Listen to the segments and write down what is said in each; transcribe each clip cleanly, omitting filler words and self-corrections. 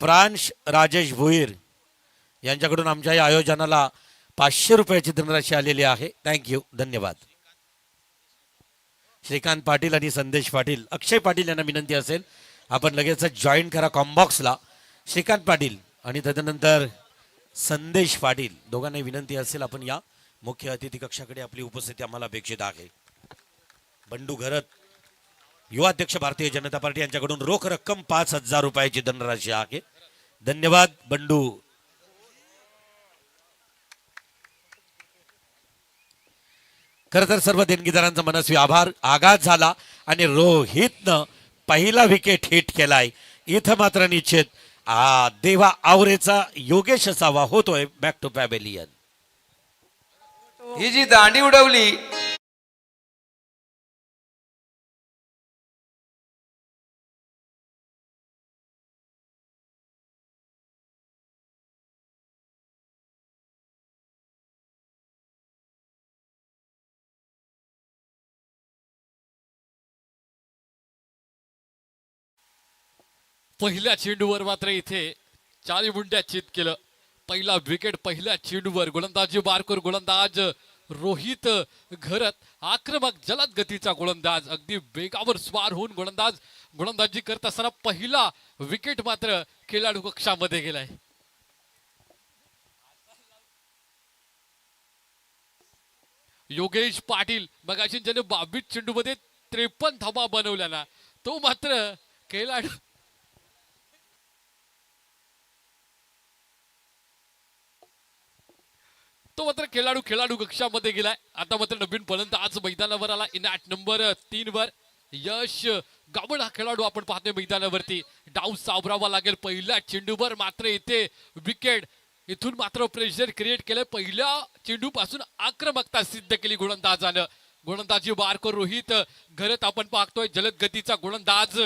प्रांश राजेश भोईर यांच्याकडून आमच्या या आयोजनाला 500 रुपयाची धनराशी आलेली आहे. थँक्यू, धन्यवाद. श्रीकांत पाटील आणि संदेश पाटील, अक्षय पाटील यांना विनंती असेल आपण लगेच जॉईन करा कॉम्बॉक्सला. श्रीकांत पाटील आणि तदनंतर संदेश पाटील दोघांना विनंती असेल आपण या मुख्य अतिथी कक्षाकडे आपली उपस्थिती आम्हाला अपेक्षित आहे. बंडू घरत युवा अध्यक्ष भारतीय जनता पार्टी यांच्याकडून रोख रक्कम 5000 रुपयाची धनराशी आहे. धन्यवाद बंडू. खर तर सर्व देणगीदारांचा मनस्वी आभार. आघात झाला आणि रोहितनं पहिला विकेट हिट केलाय. इथं मात्र निश्चित देवा आवरेचा योगेश असावा होतोय बॅक टू पॅव्हेलियन. ही जी दांडी उडवली पहिल्या चेंडूवर मात्र इथे 4 मुंड्या चित केलं. पहिला विकेट पहिल्या चेंडूवर. गोलंदाजी बारकोर गोलंदाज रोहित घरत, आक्रमक जलद गतीचा गोलंदाज, अगदी वेगावर स्वार होऊन गोलंदाजी करत असताना पहिला विकेट मात्र खेळाडू कक्षामध्ये गेलाय. योगेश पाटील मगाशी ज्याने 22 चेंडूमध्ये 53 धावा बनवल्या ना, तो मात्र खेळाडू खेळाडू कक्षामध्ये गेलाय. आता मात्र नवीन फलंदाज मैदानावर आला. इनॅट नंबर 3 वर यश गावड हा खेळाडू आपण पाहतोय मैदानावरती. डाव सावरावा लागेल. पहिल्या चेंडूवर मात्र इथे विकेट. इथून मात्र प्रेशर क्रिएट केलं. पहिल्या चेंडू पासून आक्रमकता सिद्ध केली गोलंदाजानं. गोलंदाजी बारकोर रोहित घरत आपण पाहतोय जलद गतीचा गोलंदाज.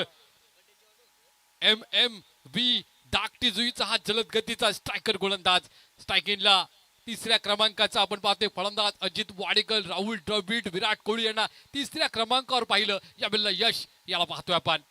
MMV डाकटी जुईचा हा जलद गतीचा स्ट्रायकर गोलंदाज. स्ट्रायकिंगला तिसऱ्या क्रमांकाचा आपण पाहतोय फलंदाज अजित वाडेकर, राहुल द्रविड, विराट कोहली यांना तिसऱ्या क्रमांकावर पाहिलं. या वेळेला यश याला पाहतोय आपण.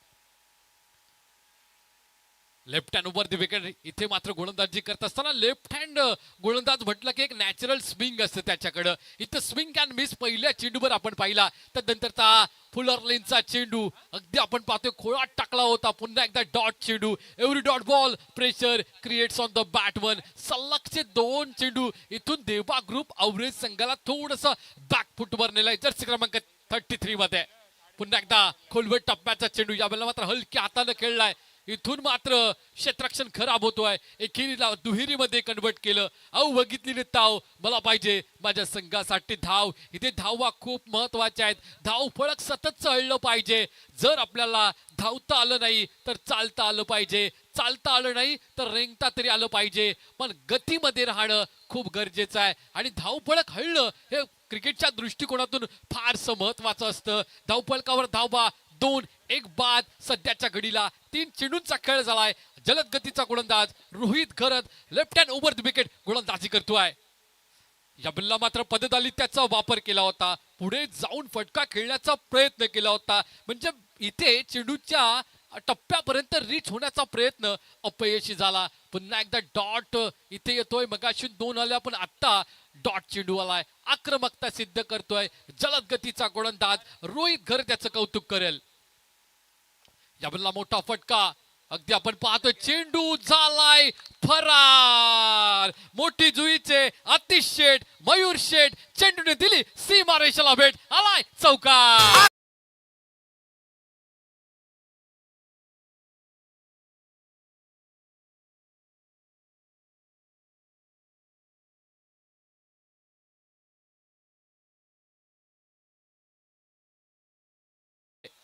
Left hand over the wicket. इथे मात्र गोलंदाजी करत असताना लेफ्ट हँड गोलंदाज म्हटलं की एक नॅचरल स्विंग असतं त्याच्याकडं. इथं स्विंग अँड मिस पहिल्या चेंडूवर आपण पाहिला. त्यानंतरचा फुलर लेनचा चेंडू अगदी आपण पाहतोय खोळात टाकला होता. पुन्हा एकदा डॉट चेंडू. Every dot ball pressure creates on the batsman. सलगचे 2 चेंडू. इथून देवा ग्रुप अवरेज संघाला थोडस बॅक फुटवर नेलाय जर्सी क्रमांक 33 मध्ये. पुन्हा एकदा खोलवर टप्प्याचा चेंडू. यावेळेला मात्र हलक्या हाताने खेळलाय. इथून मात्र क्षेत्ररक्षण खराब होतोय. एकेरीला दुहेरीमध्ये कन्वर्ट केलं. बघितलेली ताव मला पाहिजे माझ्या संघासाठी धाव. इथे धावा खूप महत्वाच्या आहेत. धाव फळक सतत चढलं पाहिजे. जर आपल्याला धावता आलं नाही तर चालता आलं पाहिजे. चालता आलं नाही तर रेंगता तरी आलं पाहिजे. पण गतीमध्ये राहणं खूप गरजेचं आहे. आणि धावफळक हळणं हे क्रिकेटच्या दृष्टिकोनातून फारसं महत्वाचं असतं. धावफलकावर धावा 2-1 बाद. सध्याच्या घडीला 3 चेंडूंचा खेळ झालाय. जलद गतीचा गोलंदाज Rohit Gharat left hand over the wicket गोलंदाजी करतोय. या बल्ला मात्र पददाली त्याचा वापर केला होता. पुढे जाऊन फटका खेळण्याचा प्रयत्न केला होता. म्हणजे इथे चेंडूच्या टप्प्यापर्यंत रीच होण्याचा प्रयत्न अपयशी झाला. पुन्हा एकदा डॉट इथे येतोय. मगाशी 2 आल्या पण आता डॉट चेंडू आलाय. आक्रमकता सिद्ध करतोय जलद गतीचा गोलंदाज रोहित घर त्याचं कौतुक करेल. यावेळेला मोठा फटका. अगदी आपण पाहतोय चेंडू झालाय फरार. मोठी जुईचे आतिश शेठ, मयूर शेठ चेंडूने दिली सीमारेषेला भेट. आलाय चौकार.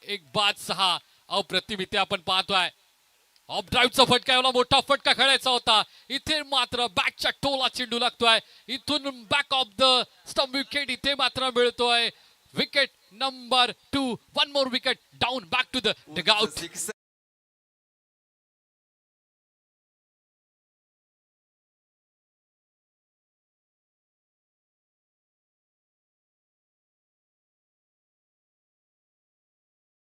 एक बाद 6. अप्रतिम इथे आपण पाहतोय. ऑफ ड्राईव्हचा फटका. एवढा मोठा फटका खेळायचा होता. इथे मात्र बॅकच्या टोला चेंडू लागतोय. इथून back of the stump wicket इथे मात्र मिळतोय. Wicket number 2. 1 more wicket down back to the dugout.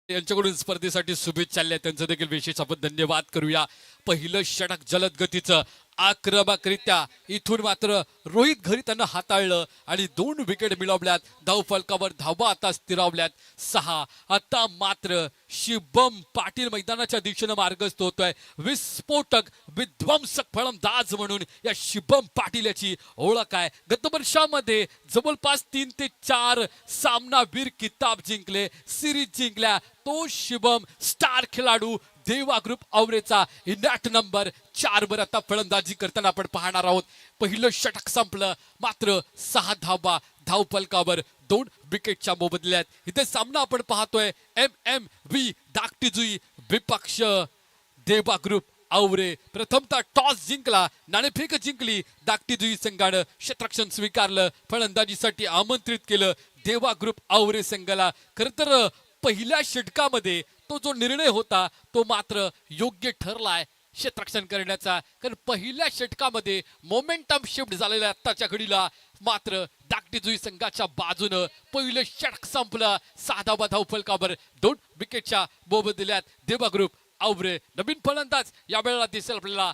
यांच्याकडून स्पर्धेसाठी शुभेच्छा चालल्या त्यांचं देखील विशेष आपण धन्यवाद करूया. पहिलं षटक जलद गतीचं आक्रमकरित्या इथून मात्र रोहित घरी त्यांना हाताळलं आणि 2 विकेट मिळवल्यात. धावफलकावर धावा आता स्थिरावल्यात 6. आता मात्र शिवम पाटील मैदानाच्या दिशेनं मार्गस्थ होतोय. विस्फोटक विध्वंसक फलंदाज म्हणून या शिवम पाटील याची ओळख आहे. गत वर्षामध्ये जवळपास 3 ते 4 सामनावीर किताब जिंकले, सिरीज जिंकल्या. तो शिवम स्टार खेळाडू देवा ग्रुप आवरेचा इनॅट नंबर 4 वर आता फलंदाजी करताना आपण पाहणार आहोत. पहिलं षटक संपलं मात्र 6 धावा धावफलकावर 2 विकेटच्या मोबदल्यात. इथे सामना आपण पाहतोय MMV धाकटीजुई विपक्ष देवा ग्रुप आवरे. प्रथमतः टॉस जिंकला, नाणेफेक जिंकली. धाकटीजुई संघानं क्षेत्ररक्षण स्वीकारलं, फलंदाजीसाठी आमंत्रित केलं देवा ग्रुप आवरे संघाला. खरं तर पहिल्या षटकामध्ये तो जो निर्णय होता तो मात्र योग्य ठरलाय क्षेत्ररक्षण करण्याचा. कारण पहिल्या षटकामध्ये मोमेंटम शिफ्ट झालेल्या आत्ताच्या घडीला मात्र धाकटीजुई संघाच्या बाजूनं पहिलं षटक संपलं. 6 धावा धावफलकावर 2 विकेटच्या मोबदल्यात देवा ग्रुप आवरे. नवीन फलंदाज यावेळेला दिसेल आपल्याला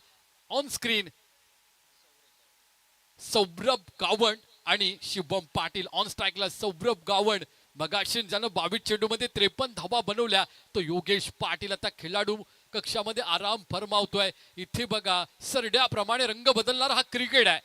ऑन स्क्रीन सौरभ गावंड आणि शिवम पाटील. ऑन स्ट्राईकला सौरभ गावंड. मगाशी ज्यानं 22 चेंडूमध्ये 53 धावा बनवल्या तो योगेश पाटील आता खेळाडू कक्षामध्ये आराम फरमावतोय. इथे बघा सरड्याप्रमाणे रंग बदलणारा हा क्रिकेट आहे.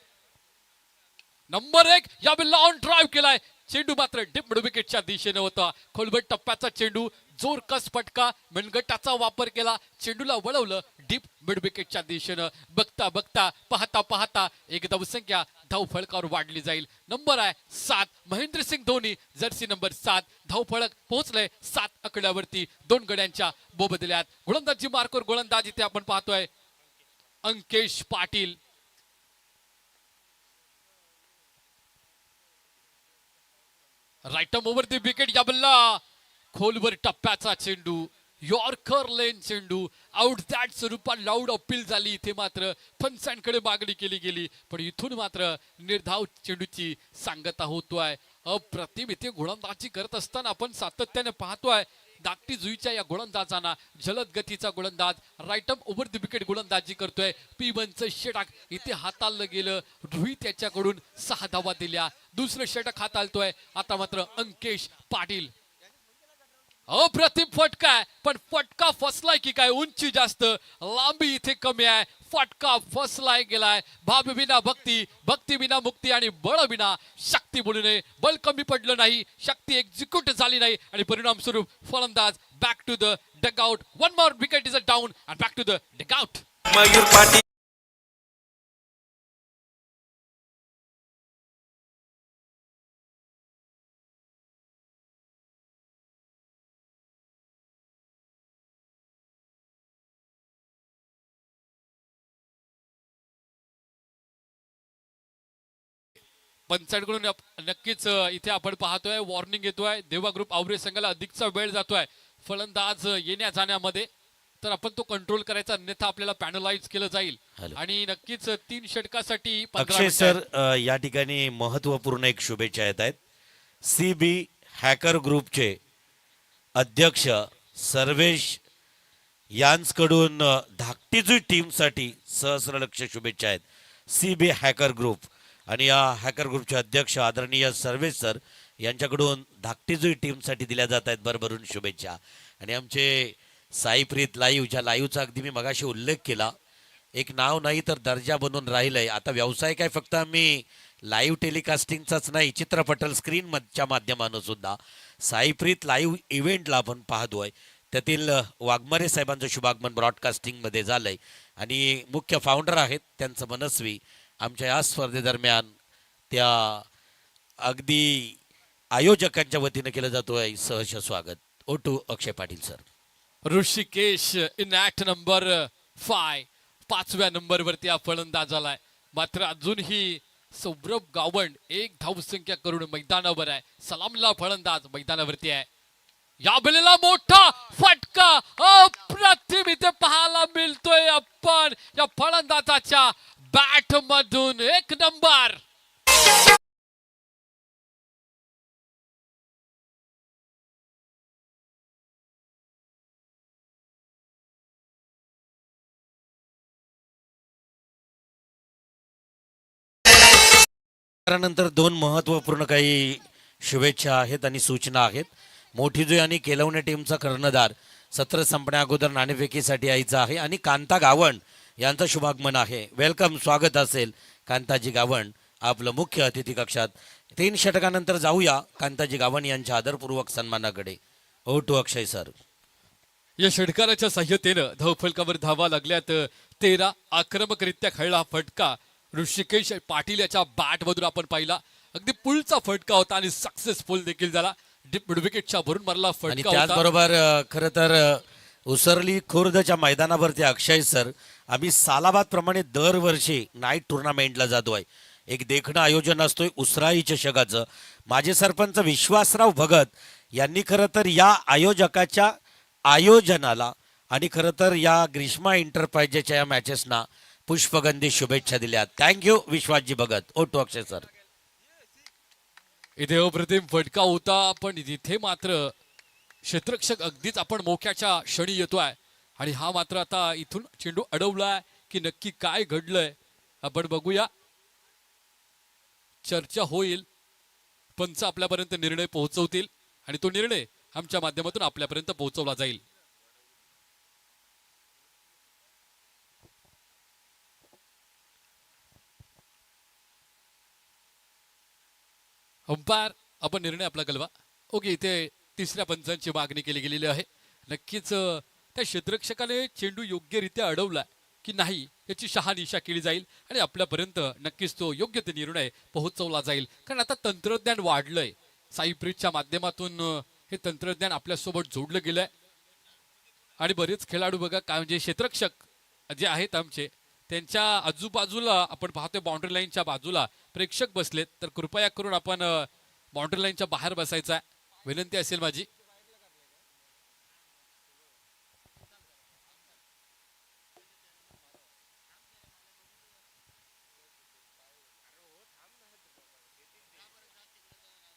नंबर 1 यावेळेला ऑन ड्राईव्ह केलाय. चेंडू मात्र डीप मिड विकेटच्या दिशेने होता. खोलगट टप्प्याचा चेंडू, जोरकस फटका, मनगटाचा वापर केला, चेंडूला वळवलं डीप मिड विकेटच्या दिशेनं. बघता बघता पाहता पाहता एक धावसंख्या धावफलकावर वाढली जाईल. नंबर आहे 7 महेंद्रसिंग धोनी, जर्सी नंबर 7. धावफलक पोहोचलंय 7 आकड्यावरती 2 गड्यांच्या मोबदल्यात. गोलंदाजी मार्कवर गोलंदाज इथे आपण पाहतोय Ankesh Patil. Right over the wicket याबल्ला खोलवर टप्प्याचा चेंडू, यॉर्कर लेन चेंडू, आउट दॅट स्वरूपात लाऊड अपील झाली. इथे मात्र फणसांकडे मागणी केली गेली पण इथून मात्र निर्धाव चेंडूची सांगता होतोय. अप्रतिम इथे गोलंदाजी करत असताना आपण सातत्याने पाहतोय धाकटीजुईच्या या गोलंदाजांना. जलद गतीचा गोलंदाज राईट ओव्हर द विकेट गोलंदाजी करतोय. P1चं षटक इथे हाताळलं गेलं. रोहित याच्याकडून 6 धावा दिल्या. दुसरं षटक हाताळतोय आता मात्र अंकेश पाटील. अप्रतिम फटका आहे पण फटका फसलाय की काय? उंची जास्त, लांबी इथे कमी आहे. फटका फसलाय गेलाय. भाव विना भक्ती, भक्ती विना मुक्ती आणि बळ विना शक्ती बोलू नये. बल कमी पडलं नाही, शक्ती एक्झिक्यूट झाली नाही आणि परिणाम स्वरूप फलंदाज back to the dugout. 1 more wicket is a down and back to the dugout. Mayur Patil पंचायतकडून नक्कीच इथे आपण पाहतोय वॉर्निंग येतोय. देवा ग्रुप आवरे संघाला अधिकचा वेळ जातोय फलंदाज येण्या जाण्यामध्ये, तर आपण तो कंट्रोल करायचा, अन्यथा आपल्याला पॅनलाइज केलं जाईल. आणि नक्कीच 3 षटकासाठी 15 अक्षय सर या ठिकाणी महत्वपूर्ण एक शुभेच्छा येत आहेत. CB हॅकर ग्रुपचे अध्यक्ष सर्वेश यांकडून धाकटीजुई टीमसाठी सहस्रलक्ष शुभेच्छा आहेत. CB हॅकर ग्रुप आणि या हॅकर ग्रुपचे अध्यक्ष आदरणीय सर्वेश सर यांच्याकडून धाकटीजुई टीमसाठी दिल्या जात आहेत भरभरून शुभेच्छा. आणि आमचे साईप्रीत लाईव्ह, ज्या लाईव्हचा अगदी मी मगाशी उल्लेख केला, एक नाव नाही तर दर्जा बनून राहिलंय. आता व्यवसाय काय फक्त आम्ही लाईव्ह टेलिकास्टिंगचाच नाही, चित्रपटल स्क्रीनच्या माध्यमानं सुद्धा साईप्रीत लाईव्ह इव्हेंटला आपण पाहतोय. त्यातील वाघमारे साहेबांचं शुभागमन ब्रॉडकास्टिंगमध्ये झालंय आणि मुख्य फाउंडर आहेत त्यांचं मनस्वी. आमच्या या स्पर्धेदरम्यान त्या अगदी आयोजकांच्या वतीनं केलं जातोय सहर्ष स्वागत. O2 Akshay Patil sir. Rishikesh in at number 5, 5व्या नंबरवरती हा फलंदाज आलाय. मात्र अजूनही सौरभ गावंड 1 धावसंख्या करून मैदानावर आहे. सलामला फलंदाज मैदानावरती आहे. या बेलेला मोठा फटका अप्रतिम इथे पाहायला मिळतोय आपण या फलंदाजाच्या बॅट मधून. 1 नंबर. त्यानंतर दोन महत्त्वपूर्ण काही शुभेच्छा आहेत आणि सूचना आहेत. मोठीजुई आणि केलवणे टीमचा कर्णधार सत्र संपण्या अगोदर नाणेफेकीसाठी यायचा आहे आणि कांता गावण यांचं शुभागमन आहे. वेलकम, स्वागत असेल कांताजी गावण आपलं मुख्य अतिथी कक्षात. 3 षटकानंतर जाऊया कांताजी गावण यांच्या आदरपूर्वक सन्मानाकडे. ओ टू अक्षय सर. या षटकाराच्या सहाय्यतेनं धावफलकावर धावा लागल्यात. 13 आक्रमकरित्या खेळला फटका ऋषिकेश पाटील याच्या बॅट मधून आपण पाहिला. अगदी पुलचा फटका होता आणि सक्सेसफुल देखील झाला. डीप विकेटच्या भरून मारला आणि फटका होता. त्याचबरोबर खरं तर उसरली खुर्दच्या मैदानावरती अक्षय सर आम्ही सालाबाद प्रमाणे दरवर्षी नाईट टुर्नामेंटला जातोय. एक देखणं आयोजन असतोय उसराई चषकाचं. माझे सरपंच विश्वासराव भगत यांनी खरं तर या आयोजकाच्या आयोजनाला आणि खरं तर या ग्रीष्मा एंटरप्राइजेसच्या या मॅचेसना पुष्पगंधी शुभेच्छा दिल्या. Thank you Vishwasji Bhagat. O two अक्षय सर. इथे अप्रतिम फटका होता पण इथे मात्र क्षेत्ररक्षक अगदीच आपण मोक्याच्या क्षणी येतोय आणि हा मात्र आता इथून चेंडू अडवलाय की नक्की काय घडलंय आपण बघूया. चर्चा होईल, पंच आपल्यापर्यंत निर्णय पोहोचवतील आणि तो निर्णय आमच्या माध्यमातून आपल्यापर्यंत पोहोचवला जाईल. अंपायर आपण निर्णय आपला कळवा. ओके, इथे तिसऱ्या पंचांची मागणी केली गेलेली आहे. नक्कीच त्या क्षेत्ररक्षकाने चेंडू योग्यरित्या अडवला की नाही याची शहानिशा केली जाईल आणि आपल्यापर्यंत नक्कीच तो योग्य ते निर्णय पोहोचवला जाईल. कारण आता तंत्रज्ञान वाढलंय. साईप्रीजच्या माध्यमातून हे तंत्रज्ञान आपल्यासोबत जोडलं गेलंय आणि बरेच खेळाडू बघा काय म्हणजे क्षेत्ररक्षक जे आहेत आमचे त्यांच्या आजूबाजूला आपण पाहतोय बाउंड्री लाईनच्या बाजूला प्रेक्षक बसलेत. तर कृपया करून आपण बाउंड्री लाईनच्या बाहेर बसायचा विनंती असेल माझी.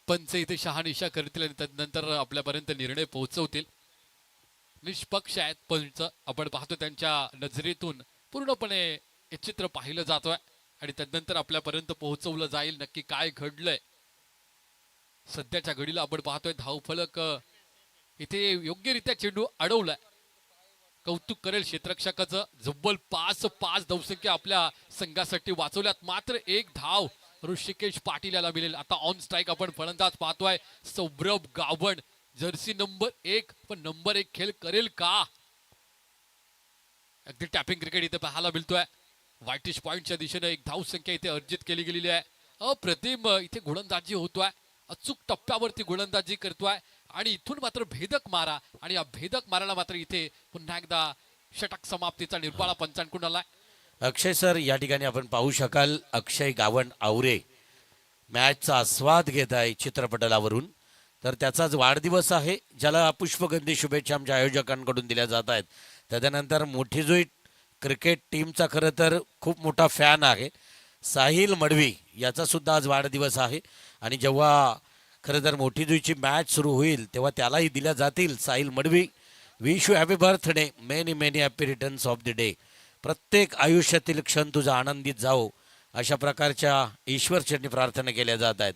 पंच इथे शहानिशा करतील आणि त्यानंतर आपल्यापर्यंत निर्णय पोहोचवतील. निष्पक्ष आहेत पंच. आपण पाहतो त्यांच्या नजरेतून पूर्णपणे हे चित्र पाहिलं जातोय आणि त्यानंतर आपल्यापर्यंत पोहोचवलं जाईल नक्की काय घडलंय. सध्याच्या घडीला आपण पाहतोय धावफलक इथे योग्यरित्या चेंडू अडवलाय. कौतुक करेल क्षेत्ररक्षकाचं. जब्बल 5 धावसंख्या आपल्या संघासाठी वाचवल्यात. मात्र 1 धाव ऋषिकेश पाटील याला मिळेल. आता ऑन स्ट्राईक आपण फलंदाज पाहतोय सौरभ गावण, जर्सी नंबर 1. पण नंबर 1 खेळ करेल का? अगदी टॅपिंग क्रिकेट इथे पाहायला मिळतोय. व्हाईटिश पॉइंटच्या दिशेने 1 धावसंख्या इथे अर्जित केली गेलेली आहे. अप्रतिम इथे गोलंदाजी होतोय. अचूक टप्प्यावरती गोलंदाजी करतोय आणि इथून मात्र भेदक मारा आणि या भेदक मारायला मात्र इथे पुन्हा एकदा षटक समाप्तीचा निर्बाळा पंचांकडून आलाय. अक्षय सर या ठिकाणी आपण पाहू शकाल अक्षय गावण आवरे मॅचचा आस्वाद घेत आहे चित्रपटलावरून. तर त्याचाच वाढदिवस आहे ज्याला पुष्पगंधी शुभेच्छा आमच्या आयोजकांकडून दिल्या जात आहेत. त्याच्यानंतर मोठीजुई क्रिकेट टीमचा खरं तर खूप मोठा फॅन आहे साहिल मडवी याचा सुद्धा आज वाढदिवस आहे आणि जेव्हा खरं तर मोठीजुईची मॅच सुरू होईल तेव्हा त्यालाही दिल्या जातील. Sahil Madavi, wish you happy birthday, many many happy returns of the day. प्रत्येक आयुष्यातील क्षण तुझा आनंदित जाओ अशा प्रकारच्या ईश्वरचरणी प्रार्थना केल्या जात आहेत.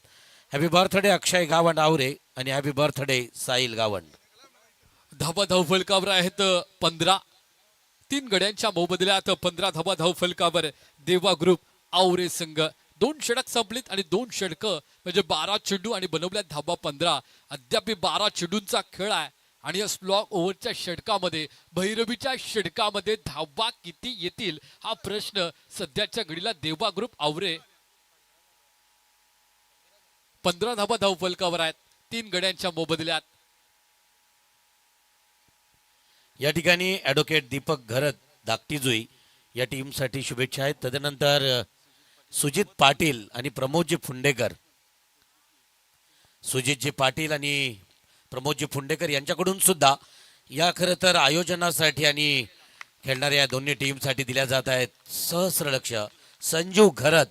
हॅपी बर्थडे अक्षय गावण आवरे आणि हॅपी बर्थडे साहिल गावण. धाबा धावफलकावर आहेत 15. 3 गड्यांच्या मोबदल्यात 15 धाबा धावफलकावर देवा ग्रुप आवरे संघ. 2 षटक संपलीत आणि 2 षटक म्हणजे 12 चेंडू आणि बनवल्यात धाबा 15. अद्याप 12 चेंडूंचा खेळ आहे आणि या स्लॉग ओव्हरच्या षटकामध्ये भैरवीच्या षटकामध्ये धावा किती येतील हा प्रश्न सध्याच्या घडीला देवा ग्रुप आवरे. 15 धाबा धावफलकावर आहेत 3 गड्यांच्या मोबदल्यात. या ठिकाणी ॲडव्होकेट दीपक घरत धाकटीजुई या टीमसाठी शुभेच्छा आहेत. तदनंतर सुजित पाटील आणि प्रमोदजी फुंडेकर, सुजितजी पाटील आणि प्रमोदजी फुंडेकर यांच्याकडून सुद्धा या खरं तर आयोजनासाठी आणि खेळणाऱ्या या दोन्ही टीमसाठी दिल्या जात आहेत. सहस्रलक्ष संजू घरत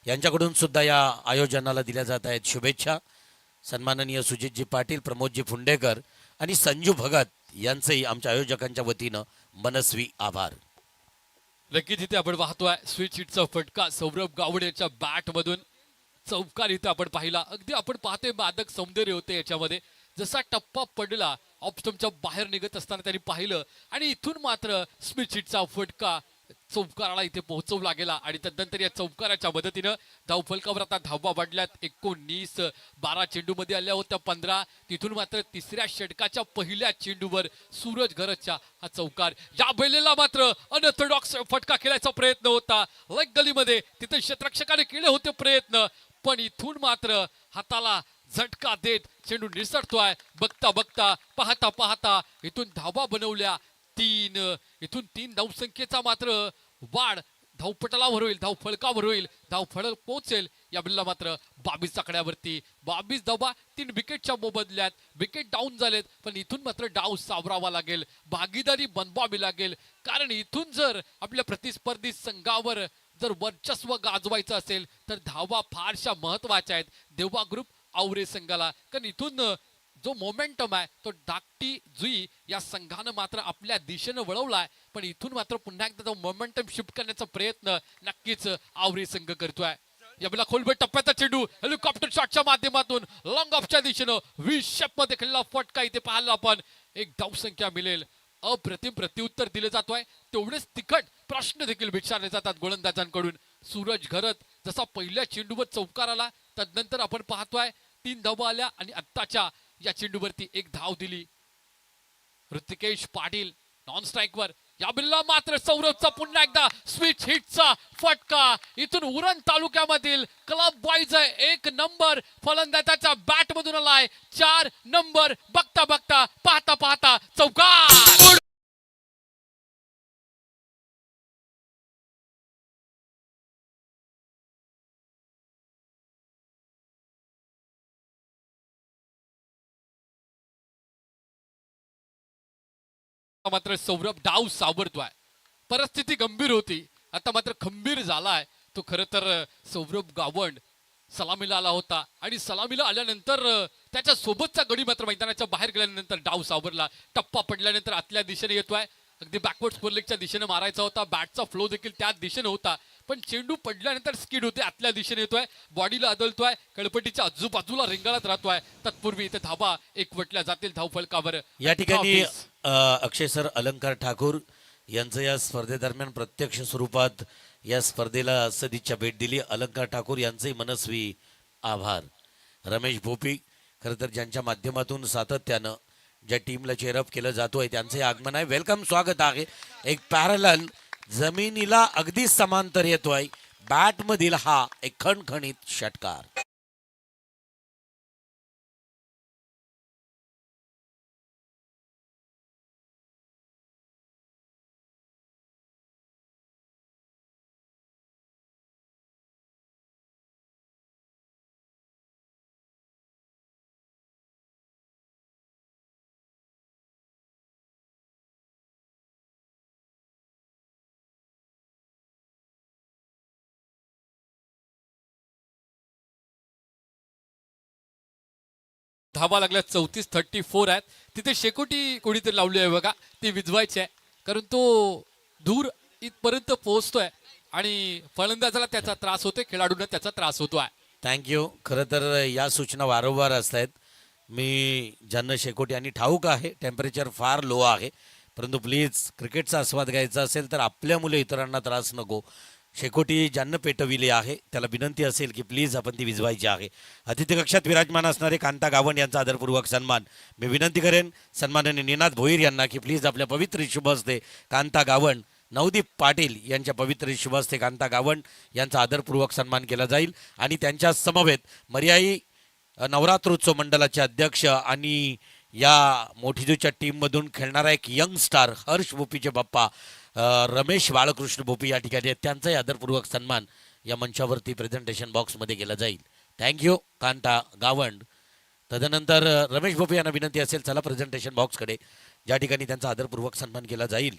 यांच्याकडून सुद्धा या आयोजनाला दिल्या जात आहेत शुभेच्छा. सन्माननीय सुजितजी पाटील, प्रमोदजी फुंडेकर आणि संजू भगत यांचेही आमच्या आयोजकांच्या वतीनं मनस्वी आभार. नक्कीच इथे आपण पाहतोय स्वीट हिटचा फटका सौरभ गावडे याच्या बॅट मधून चौकार इथे आपण पाहिला. अगदी आपण पाहतोय मादक सौंदर्य होते याच्यामध्ये. जसा टप्पा पडला ऑप्स्टमच्या बाहेर निघत असताना त्यांनी पाहिलं आणि इथून मात्र स्मिथ हिटचा फटका चौकाराला इथे पोहोचवला गेला आणि तदनंतर या चौकाराच्या मदतीनं धावफलकावर आता धावा वाढल्यात 19. 12 चेंडूमध्ये आल्या होत्या 15. तिथून मात्र तिसऱ्या षटकाच्या पहिल्या चेंडूवर सूरज घरतच्या हा चौकार. या बैलेला मात्र अनऑर्थोडॉक्स फटका खेळायचा प्रयत्न होता लेग गलीमध्ये. तिथे क्षेत्ररक्षकाने केले होते प्रयत्न, पण इथून मात्र हाताला झटका देत चेंडू निसटतोय. बघता बघता पाहता पाहता इथून धावा बनवल्या 3. इथून 3 धावसंख्येचा मात्र वाढ धावपटलावर होईल, धावफलकावर होईल, धावफलक पोहोचेल. या बिल्ला मात्र 22 आकड्यावरती 22 धावा 3 विकेटच्या मोबदल्यात. विकेट डाऊन झालेत, पण इथून मात्र डाव सावरावा लागेल, भागीदारी बनवावी लागेल. कारण इथून जर आपल्या प्रतिस्पर्धी संघावर जर वर्चस्व गाजवायचं असेल तर धावा फारशा महत्वाच्या आहेत देवा ग्रुप आवरे संघाला. कारण इथून जो मोमेंटम आहे तो धाकटी जुई या संघानं मात्र आपल्या दिशेनं वळवलाय, पण इथून मात्र पुन्हा एकदा तो मोमेंटम शिफ्ट करण्याचा प्रयत्न नक्कीच आवरे संघ करतोय. यावेळेला खोलबेट टप्प्याचा चेंडू हेलिकॉप्टर शॉटच्या माध्यमातून लॉंग ऑफच्या दिशेनं 20 शेप मध्ये खेळला फटका. इथे पाहिला आपण एक धावसंख्या मिळेल. अप्रतिम प्रत्युत्तर दिलं जातोय. तेवढेच तिखट प्रश्न देखील विचारले जातात गोलंदाजांकडून. सूरज घरत जसा पहिल्या चेंडूवर चौकार आला, तदनंतर आपण पाहतोय 3 धावा आल्या आणि आत्ताच्या या चेंडूवरती 1 धाव दिली. ऋतिकेश पाटील नॉन स्ट्राईकवर. या बिल्ला मात्र सौरभचा पुन्हा एकदा स्विच हिटचा फटका. इथून उरण तालुक्यामधील क्लब बॉईज 1 नंबर फलंदाजाच्या बॅट मधून आलाय. 4 नंबर. बघता बघता पाहता पाहता चौकार. मात्र सौरभ डाव सावरतोय. परिस्थिती गंभीर होती, आता मात्र खंबीर झालाय तो. खरं तर सौरभ गावंड सलामीला आला होता आणि सलामीला आल्यानंतर त्याच्या सोबतचा गडी मात्र मैदानाच्या बाहेर गेल्यानंतर डाव सावरला. टप्पा पडल्यानंतर आतल्या दिशेने येतोय. अगदी बॅकवर्ड स्कोर लेगच्या दिशेने मारायचा होता. बॅटचा फ्लो देखील त्याच दिशेने होता, पण चेंडू पडल्यानंतर स्किड होते. आतल्या दिशेने येतोय, बॉडीला अदलतोय, कळपटीच्या आजूबाजूला रिंगाळत राहतोय. तत्पूर्वी इथे धावा एकवटल्या जातील धावफलकावर. या ठिकाणी अक्षय सर, अलंकार ठाकूर यांचं या स्पर्धेदरम्यान प्रत्यक्ष स्वरूपात या स्पर्धेला सदिच्छा भेट दिली. अलंकार ठाकूर यांचेही मनस्वी आभार. रमेश भोपी, खरं तर ज्यांच्या माध्यमातून सातत्यानं ज्या टीमला चेअरअप केलं जातोय त्यांचे आगमन आहे. वेलकम, स्वागत आहे. एक पॅरलल जमिनीला अगदी समांतर येतोय बॅट मधील हा एक खणखणीत षटकार. धावा लागल्या 34 आहेत. तिथे शेकोटी कोणीतरी लावली आहे बघा, ती विजवायची आहे. कारण तो दूर इथपर्यंत पोहोचतोय आणि फलंदाजाला त्याचा त्रास होतोय, खेळाडूंना त्याचा त्रास होतोय. थँक्यू. खरं तर या सूचना वारंवार असत आहेत. मी ज्यांना शेकोटी आणि ठाऊक आहे टेम्परेचर फार लो आहे, परंतु प्लीज क्रिकेटचा आस्वाद घ्यायचा असेल तर आपल्या मुले इतरांना त्रास नको. शेकोटी ज्यांना पेटविली आहे त्याला विनंती असेल की प्लीज आपण ती विजवायची आहे. अतिथी कक्षात विराजमान असणारे कांता गावंड यांचा आदरपूर्वक सन्मान. मी विनंती करेन सन्माननीय निनाद भोईर यांना की प्लीज आपल्या पवित्र शुभ हस्ते कांता गावंड, नवदीप पाटील यांच्या पवित्र शुभ हस्ते कांता गावंड यांचा आदरपूर्वक सन्मान केला जाईल. आणि त्यांच्या समवेत मर्याई नवरात्रोत्सव मंडळाचे अध्यक्ष आणि या मोठीजूच्या टीममधून खेळणारा एक यंग स्टार हर्ष भोपीचे बाप्पा रमेश बाळकृष्ण भोपी या ठिकाणी त्यांचाही आदरपूर्वक सन्मान या मंचावरती प्रेझेंटेशन बॉक्समध्ये केला जाईल. थँक्यू कांता गावंड. तदनंतर रमेश भोपी यांना विनंती असेल चला प्रेझेंटेशन बॉक्सकडे, ज्या ठिकाणी त्यांचा आदरपूर्वक सन्मान केला जाईल.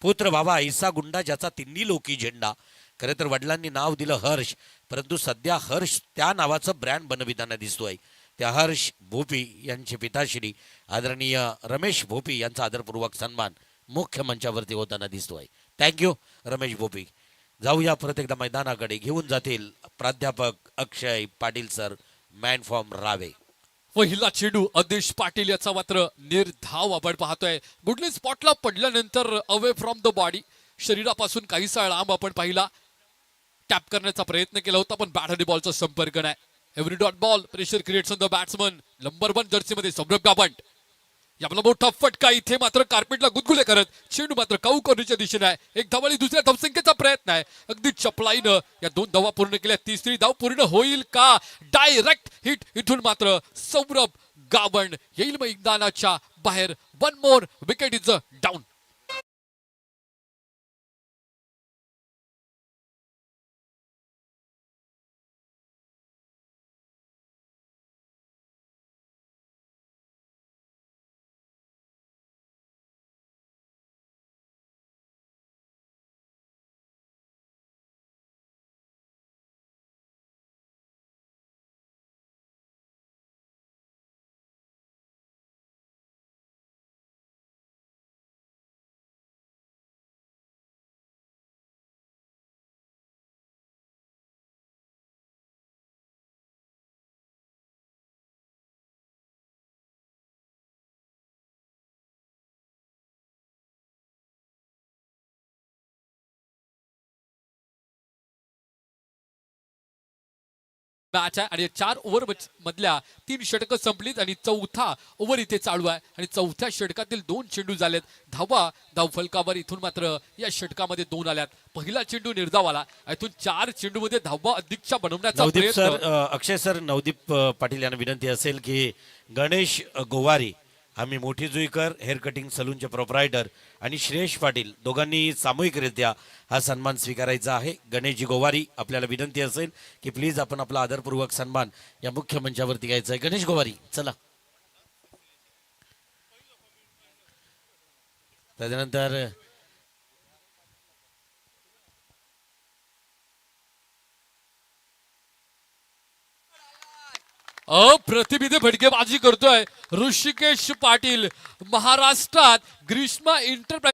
पुत्र बाबा ऐसा गुंडा ज्याचा तिन्ही लोकी झेंडा. खरं तर वडिलांनी नाव दिलं हर्ष, परंतु सध्या हर्ष त्या नावाचं ब्रँड बनविताना दिसतोय. त्या हर्ष भोपी यांचे पिताश्री आदरणीय रमेश भोपी यांचा आदरपूर्वक सन्मान मुख्य मंचावरती होताना दिसतोय. थँक्यू रमेश भोपी. जाऊया परत एकदा मैदानाकडे. घेऊन जातील प्राध्यापक अक्षय पाटील सर, मॅन फ्रॉम रावे. पहिला चेंडू आदेश पाटील याचा मात्र निर्धाव आपण पाहतोय. गुडली स्पॉटला पडल्यानंतर अवे फ्रॉम द बॉडी, शरीरापासून काहीसा लांब आपण पाहिला, टॅप करण्याचा प्रयत्न केला होता पण बॅट आणि बॉलचा संपर्क नाही. Every dot ball, pressure creates on the batsman. Number 1 Jersey मध्ये सौरभ गाबंट. याला मोठा फटका, इथे मात्र कार्पेटला गुदगुले करत चेंडू मात्र काऊ करण्याच्या दिशेने आहे. एक धाव आणि दुसऱ्या धावसंख्येचा प्रयत्न आहे. अगदी चपलाईनं या 2 धावा पूर्ण केल्या. तिसरी धाव पूर्ण होईल का? Direct hit. इथून मात्र सौरभ गाबंट येईल मैदानाच्या बाहेर. 1 more wicket is down. Match आहे आणि 4 ओव्हर मधल्या 3 षटकं संपलीत आणि चौथा ओव्हर इथे चालू आहे आणि चौथ्या षटकातील 2 चेंडू झालेत. धावफलकावर इथून मात्र या षटकामध्ये 2 आल्यात. पहिला चेंडू निर्धाव आला. इथून 4 चेंडूमध्ये धावा अधिकच्या बनवण्याचा नवदीप प्रयत्न. सर, अक्षय सर, नवदीप पाटील यांना विनंती असेल की गणेश गोवारी, आम्ही मोठी जुईकर हेअर कटिंग सलूनचे प्रोप्रायटर, आणि श्रेयश पाटील दोघांनी सामूहिकरित्या हा सन्मान स्वीकारायचा आहे. गणेशजी गोवारी, आपल्याला विनंती असेल की प्लीज आपण आपला आदरपूर्वक सन्मान या मुख्य मंचावरती घ्यायचा आहे. गणेश गोवारी, चला. त्यानंतर अप्रतिबिंब फटकेबाजी करतोय ऋषिकेश पाटील. महाराष्ट्रात ग्रीष्मा इंटर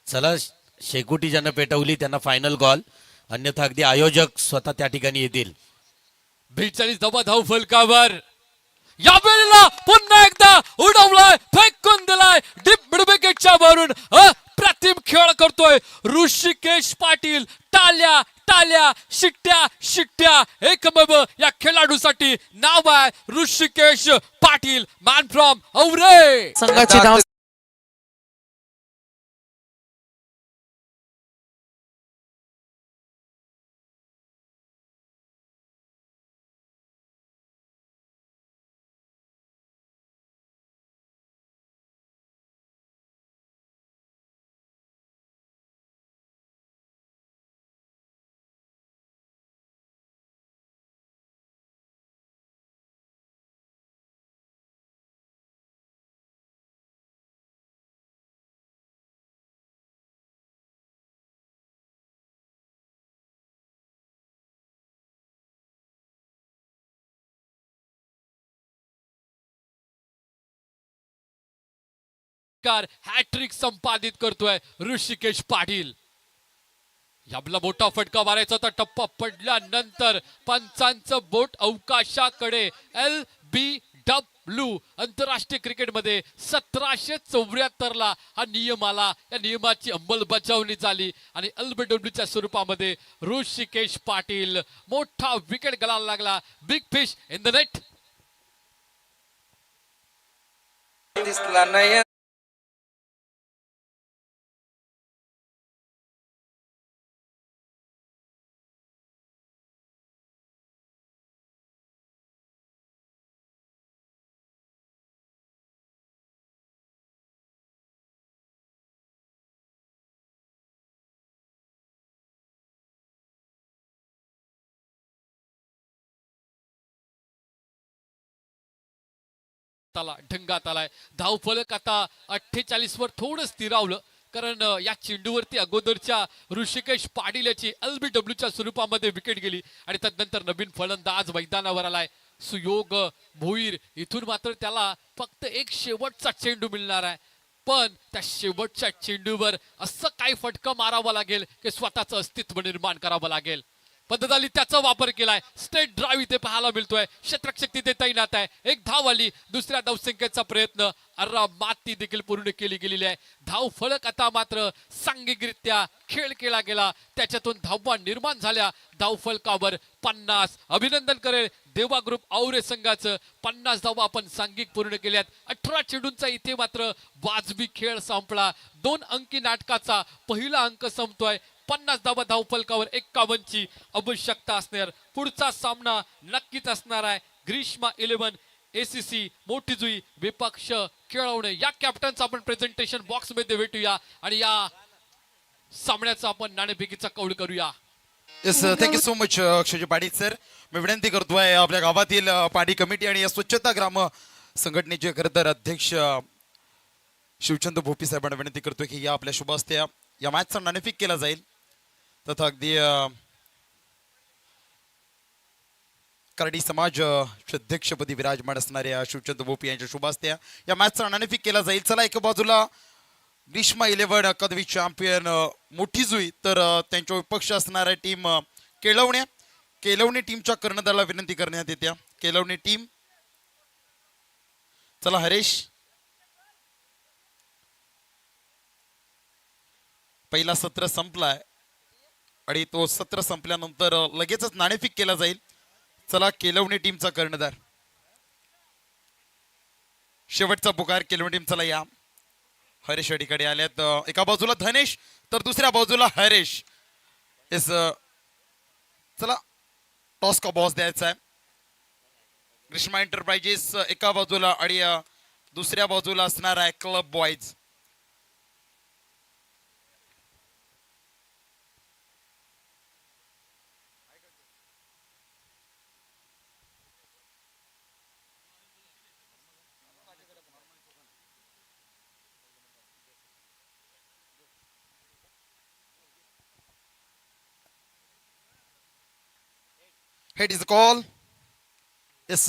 चला, शेकोटी ज्यांना पेटवली त्यांना फायनल कॉल, अन्यथा अगदी आयोजक स्वतः त्या ठिकाणी येतील. 42 धावा धाव फलकावर. यावेळेला पुन्हा एकदा उडवलाय, फेकून दिलाय डीप मिडविकेटच्या वरून. अप्रतिम खेळ करतोय ऋषिकेश पाटील. टाल्या टाल्या, शिट्ट्या शिट्ट्या. एकमेव या खेळाडूसाठी नाव आहे ऋषिकेश पाटील, मॅन फ्रॉम औरे. संघाची धाव हॅट्रिक संपादित करतोय ऋषिकेश पाटील. याला मोठा फटका मारायचा होता. टप्पा पडल्यानंतर पंचांचं बोट अवकाशाकडे. LBW आंतरराष्ट्रीय क्रिकेटमध्ये 1774 ला हा नियम आला. या नियमाची अंमलबजावणी झाली आणि LBWच्या स्वरूपामध्ये ऋषिकेश पाटील मोठा विकेट गळायला लागला. Big fish in the net. दिसला नाही. जोरात आला, ढंगात आलाय. धावफलक आता 48 वर थोडं स्थिरावलं, कारण या चेंडूवरती अगोदरच्या ऋषिकेश पाटील याची LBWच्या स्वरूपामध्ये विकेट गेली आणि त्यानंतर नवीन फलंदाज मैदानावर आलाय सुयोग भोईर. इथून मात्र त्याला फक्त एक शेवटचा चेंडू मिळणार आहे, पण त्या शेवटच्या चेंडूवर असं काय फटका मारावा लागेल की स्वतःचं अस्तित्व निर्माण करावं लागेल. पद्धताली त्याचा वापर केलाय. स्ट्रेट ड्राईव्ह इथे पाहायला मिळतोय. क्षेत्ररक्षक तिथे तैनात आहे. एक धाव आली. दुसऱ्या धावसंख्येचा प्रयत्न आरामात ती देखील पूर्ण केली गेलेली आहे. धाव फलक आता मात्र सांघिकरित्या खेळ केला गेला, त्याच्यातून धावा निर्माण झाल्या. धाव फलकावर 50. अभिनंदन करेल देवा ग्रुप आवरे संघाचं. 50 धावा आपण सांघिक पूर्ण केल्यात. 18 चेंडूंचा इथे मात्र वाजवी खेळ संपला. 2 अंकी नाटकाचा पहिला अंक संपतोय. 50 धावा धावफलकावर 51ची आवश्यकता असणार. पुढचा सामना नक्कीच असणार आहे ग्रीष्मा 11 ACC मोठी जुई विपक्ष खेळवणे. या कॅप्टनचं आपण प्रेझेंटेशन बॉक्स मध्ये भेटूया आणि या सामन्याचा आपण नाणेफेकीचा कौल करूया. येस, थँक्यू सो मच अक्षय पाटील सर. मी विनंती करतोय आपल्या गावातील पाडी कमिटी आणि या स्वच्छता ग्राम संघटनेचे खरं तर अध्यक्ष शिवचंद्र भोपी साहेबांना विनंती करतोय की या आपल्या शुभ हस्ते या मॅचचा नाणेफेक केला जाईल. तथा अगदी करडी समाज अध्यक्षपदी विराजमान असणाऱ्या शिवचंद्र भोपी यांच्या शुभ हस्ते या मॅचचा नाणेफेक केला जाईल. चला, एका बाजूला ग्रीष्मा 11 अकादमी चॅम्पियन मोठी जुई, तर त्यांच्या विपक्ष असणाऱ्या टीम केलवणे टीमच्या कर्णधाराला विनंती करण्यात येत्या. केलवणे टीम, चला हरेश. पहिला सत्र संपलाय आणि तो सत्र संपल्यानंतर लगेचच नाणेफेक केला जाईल. चला, केलवणे टीमचा कर्णधार, शेवटचा पुकार केलवणे टीम. चला या, हरेश अडीकडे आल्यात. एका बाजूला धनेश तर दुसऱ्या बाजूला हरेश. येस, चला टॉस का बॉस द्यायचा आहे. ग्रीष्मा एंटरप्राइजेस एका बाजूला आणि दुसऱ्या बाजूला असणार आहे club boys. Head is the call. Yes,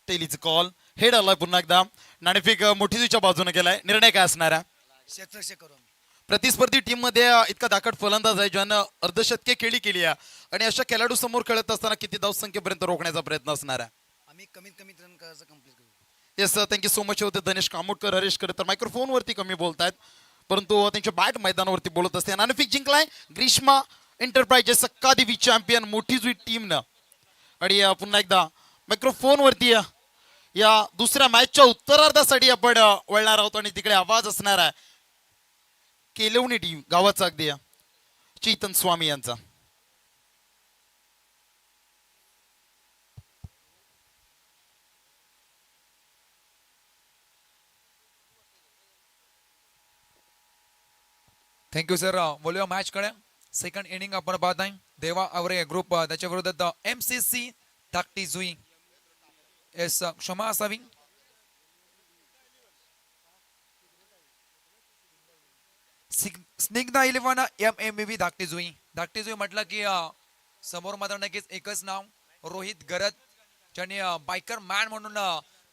टेलीचा कॉल. हेड आलाय पुन्हा एकदा. नाणेफेक मोठीच्या बाजूने केलाय. निर्णय काय असणार आहे? क्षेत्ररक्षक करून प्रतिस्पर्धी टीम मध्ये इतका दाखट फलंदाज आहे ज्यानं अर्धशतके खेळी केली आहे आणि अशा खेळाडू समोर खेळत असताना किती धावसंख्येपर्यंत रोखण्याचा प्रयत्न असणार आहे? आम्ही कमीत कमी रन करायचं कंप्लीट करू. Yes, thank you so much. होते धनेश कामोडकर, हरेश तर मायक्रोफोन वरती कमी बोलतायत, परंतु त्यांच्या बॅट मैदानावरती बोलत असते. नाणेफेक जिंकलाय ग्रीष्मा एंटरप्राइजेस अकादमी चॅम्पियन मोठी जुई टीमनं. आणि पुन्हा एकदा मायक्रोफोन वरती या दुसऱ्या मॅचच्या उत्तरार्धासाठी आपण वळणार आहोत आणि तिकडे आवाज असणार आहे केलवणी टीम गावाचा अगदी चेतन स्वामी यांचा. Thank you sir. बोलूया मॅच कडे. सेकंड इनिंग आपण पाहत आहे. देवा आवरे ग्रुप त्याच्या विरोधात MCC धाकटी जुई. येस, क्षमा असावी. स्निग्धा 11 MMBB धाकटी जुई. धाकटी जुई म्हटलं की समोर मात्र नक्कीच एकच नाव, रोहित गरत, ज्यांनी बायकर मॅन म्हणून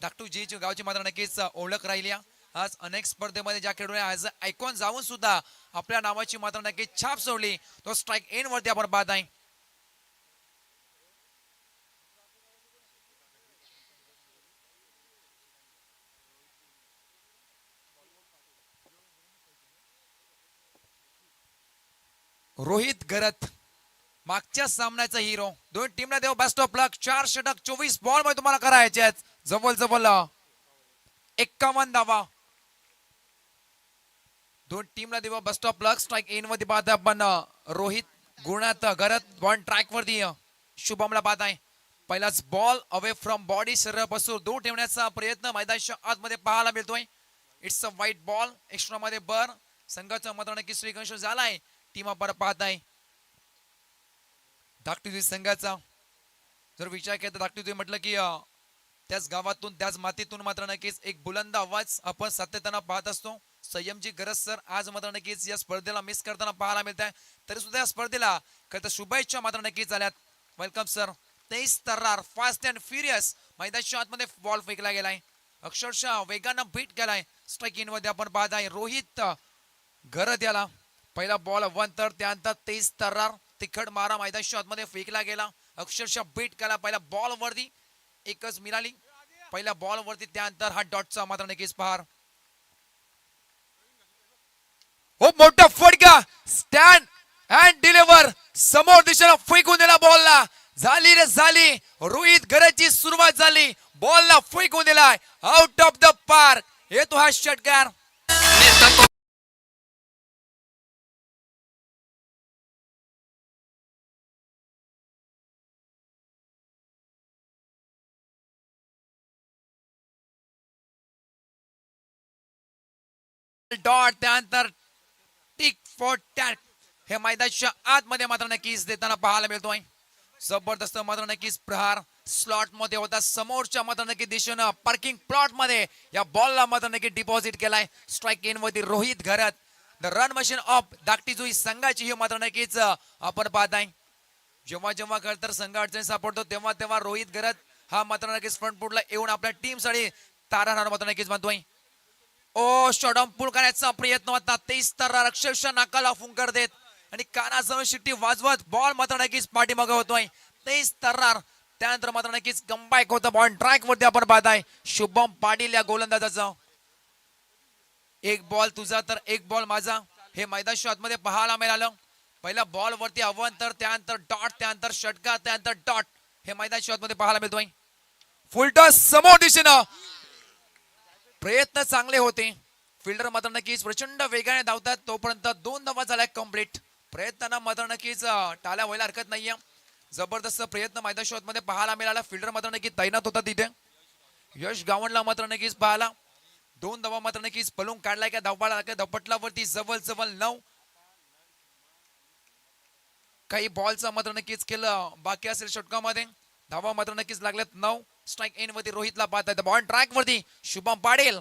धाकटू जी गावची मात्र नक्कीच ओळख राहिली. आज अनेक स्पर्धेमध्ये ज्या खेळाडूने ॲज अ आयकॉन जाऊन सुद्धा आपल्या नावाची मात्र नक्की छाप सोडली, तो स्ट्राईक एंड वरती आपण पाहत आहे. रोहित गरत मागच्या सामन्याचा हिरो. दोन टीमला देव बेस्ट ऑफ लक. 4 षटक 24 बॉल मध्ये तुम्हाला करायचे आहेत. जवळ जवळ 51 धावा. दोन टीमला देव best of luck. Strike end मध्ये पाहत आपण रोहित गुणात गरत बॉल ट्रॅक वरती शुभमला पाहत आहे. पहिलाच बॉल अवे फ्रॉम बॉडी शरीरापासून दूर ठेवण्याचा प्रयत्न मैदानाच्या आतमध्ये पाहायला मिळतोय. It's a white ball. Extra मध्ये बर संघाचा मात्र नक्की श्रीकांश झालाय. टीम आपण पाहत आहे धाकटी संघाचा. जर विचार केला तर धाकटी म्हटलं की त्याच गावातून त्याच मातीतून मात्र नक्कीच एक बुलंद आवाज आपण सातत्यानं पाहत असतो. संयमची गरज सर आज मात्र नक्कीच या स्पर्धेला मिस करताना पाहायला मिळत आहे. तरी सुद्धा या स्पर्धेला खरं तर शुभेच्छा मात्र नक्कीच झाल्यात. Welcome sir. 23 तर्रार फास्ट अँड फ्युरियस मैदानाच्या आतमध्ये बॉल फेकला गेलाय. अक्षरशः वेगानं बीट केलाय. स्ट्राईक इन मध्ये आपण पाहत आहे रोहित गरत याला. पहिला बॉल 1 तर त्यानंतर 23 तर्रार तिखट मारा मैदानाच्या आतमध्ये फेकला गेला. अक्षरशः बीट केला. पहिल्या बॉल वरती एकच मिळाली. पहिल्या बॉल वरती त्यानंतर हा डॉटचा मात्र नक्कीच पहार. हो मोठा फटका. Stand and deliver. समोर दिशेला फेकून दिला बॉलला. झाली रे झाली. रोहित गरजची सुरुवात झाली. बॉलला फेकून दिलाय आउट ऑफ द पार्क. येतो हा षटकार. डॉट त्यानंतर टिक फॉर टॅट हे मैदानाच्या आतमध्ये मात्र नक्कीच देताना पाहायला मिळतोय. जबरदस्त मात्र नक्कीच प्रहार स्लॉट मध्ये होता. समोरच्या मात्र नक्की दिशेनं पार्किंग प्लॉट मध्ये या बॉलला मात्र नक्की डिपॉझिट केलाय. स्ट्राईक इन मध्ये रोहित घरत. द रन मशीन ऑफ धाकटी जुई संघाची ही मात्र नक्कीच आपण पाहत आहे. जेव्हा जेव्हा खरं तर संघ अडचणी सापडतो तेव्हा तेव्हा रोहित घरत हा मात्र नक्कीच फ्रंट फुटला येऊन आपल्या टीम साठी तारा मात्र नक्कीच म्हणतोय. ओ शॉटडाऊन पूल करण्याचा प्रयत्न होता. 23 तर्रार अक्षरशः नाकाला फुंकर देत आणि कानाजवळ शिट्टी वाजवत बॉल मात्र नक्कीच पाठीमागे होतोय. 23 तर्रार त्यानंतर मात्र नक्कीच कमबॅक होता. बॉल ट्रॅक वरती आपण पाहताय शुभम पाटील या गोलंदाजाचा. एक बॉल तुझा तर एक बॉल माझा हे मैदानाच्या आतमध्ये पाहायला मिळालं. पहिल्या बॉल वरती अवंतर त्यानंतर डॉट त्यानंतर षटकार त्यानंतर डॉट हे मैदानाच्या आतमध्ये पाहायला मिळतोय. फुलटॉस समोर दिशेनं प्रयत्न चांगले होते. फिल्डर मात्र नक्कीच प्रचंड वेगाने धावतात. तोपर्यंत 2 धावा झाल्या कंप्लीट. प्रयत्नांना मात्र नक्कीच टाळ्या व्हायला हरकत नाहीये. जबरदस्त प्रयत्न मैदानाच्या आतमध्ये पाहायला मिळाला. फिल्डर मात्र नक्कीच तैनात होता तिथे. यश गावंडला मात्र नक्कीच पाहायला 2 धावा मात्र नक्कीच पलून काढलाय का धावपाला धावपटलावरती जवळ जवळ 9. काही बॉलचा मात्र नक्कीच केलं बाकी असेल षटकामध्ये. धावा मात्र नक्कीच लागल्यात 9. स्ट्राईक एन वरती रोहितला पाहताय. बॉल ट्रॅक वरती शुभम पाटील.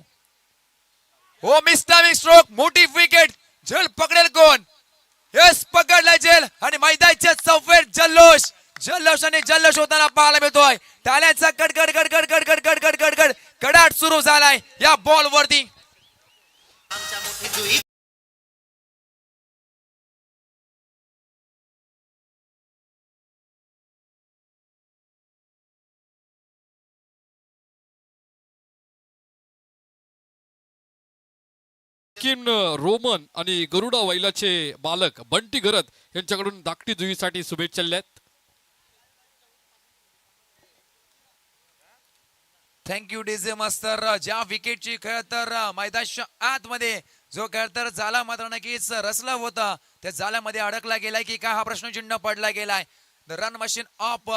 हो मिस्टामिक स्ट्रोक. मोठी विकेट. झेल पकडेल कोण. यस पकडला झेल आणि मैदानाच्या चौफेर जल्लोष जल्लोष होताना पाहायला मिळतोय. टाळ्यांचा कडकड कडकड कडकड कडकड कडकड कडाट सुरू झालाय या बॉल वरती. किन रोमन आणि गरुडा वैलाचे बालक बंटी गरत यांच्याकडून धाकटी जुईसाठी शुभेच्छा आहेत. थँक्यू डीजे मास्तर. ज्या विकेटची खरं तर मैदानाच्या आतमध्ये जो खरं तर झाला मात्र नक्कीच रसला होता त्या जाल्यामध्ये अडकला गेलाय की काय हा प्रश्नचिन्ह पडला गेलाय. द रन मशीन ऑफ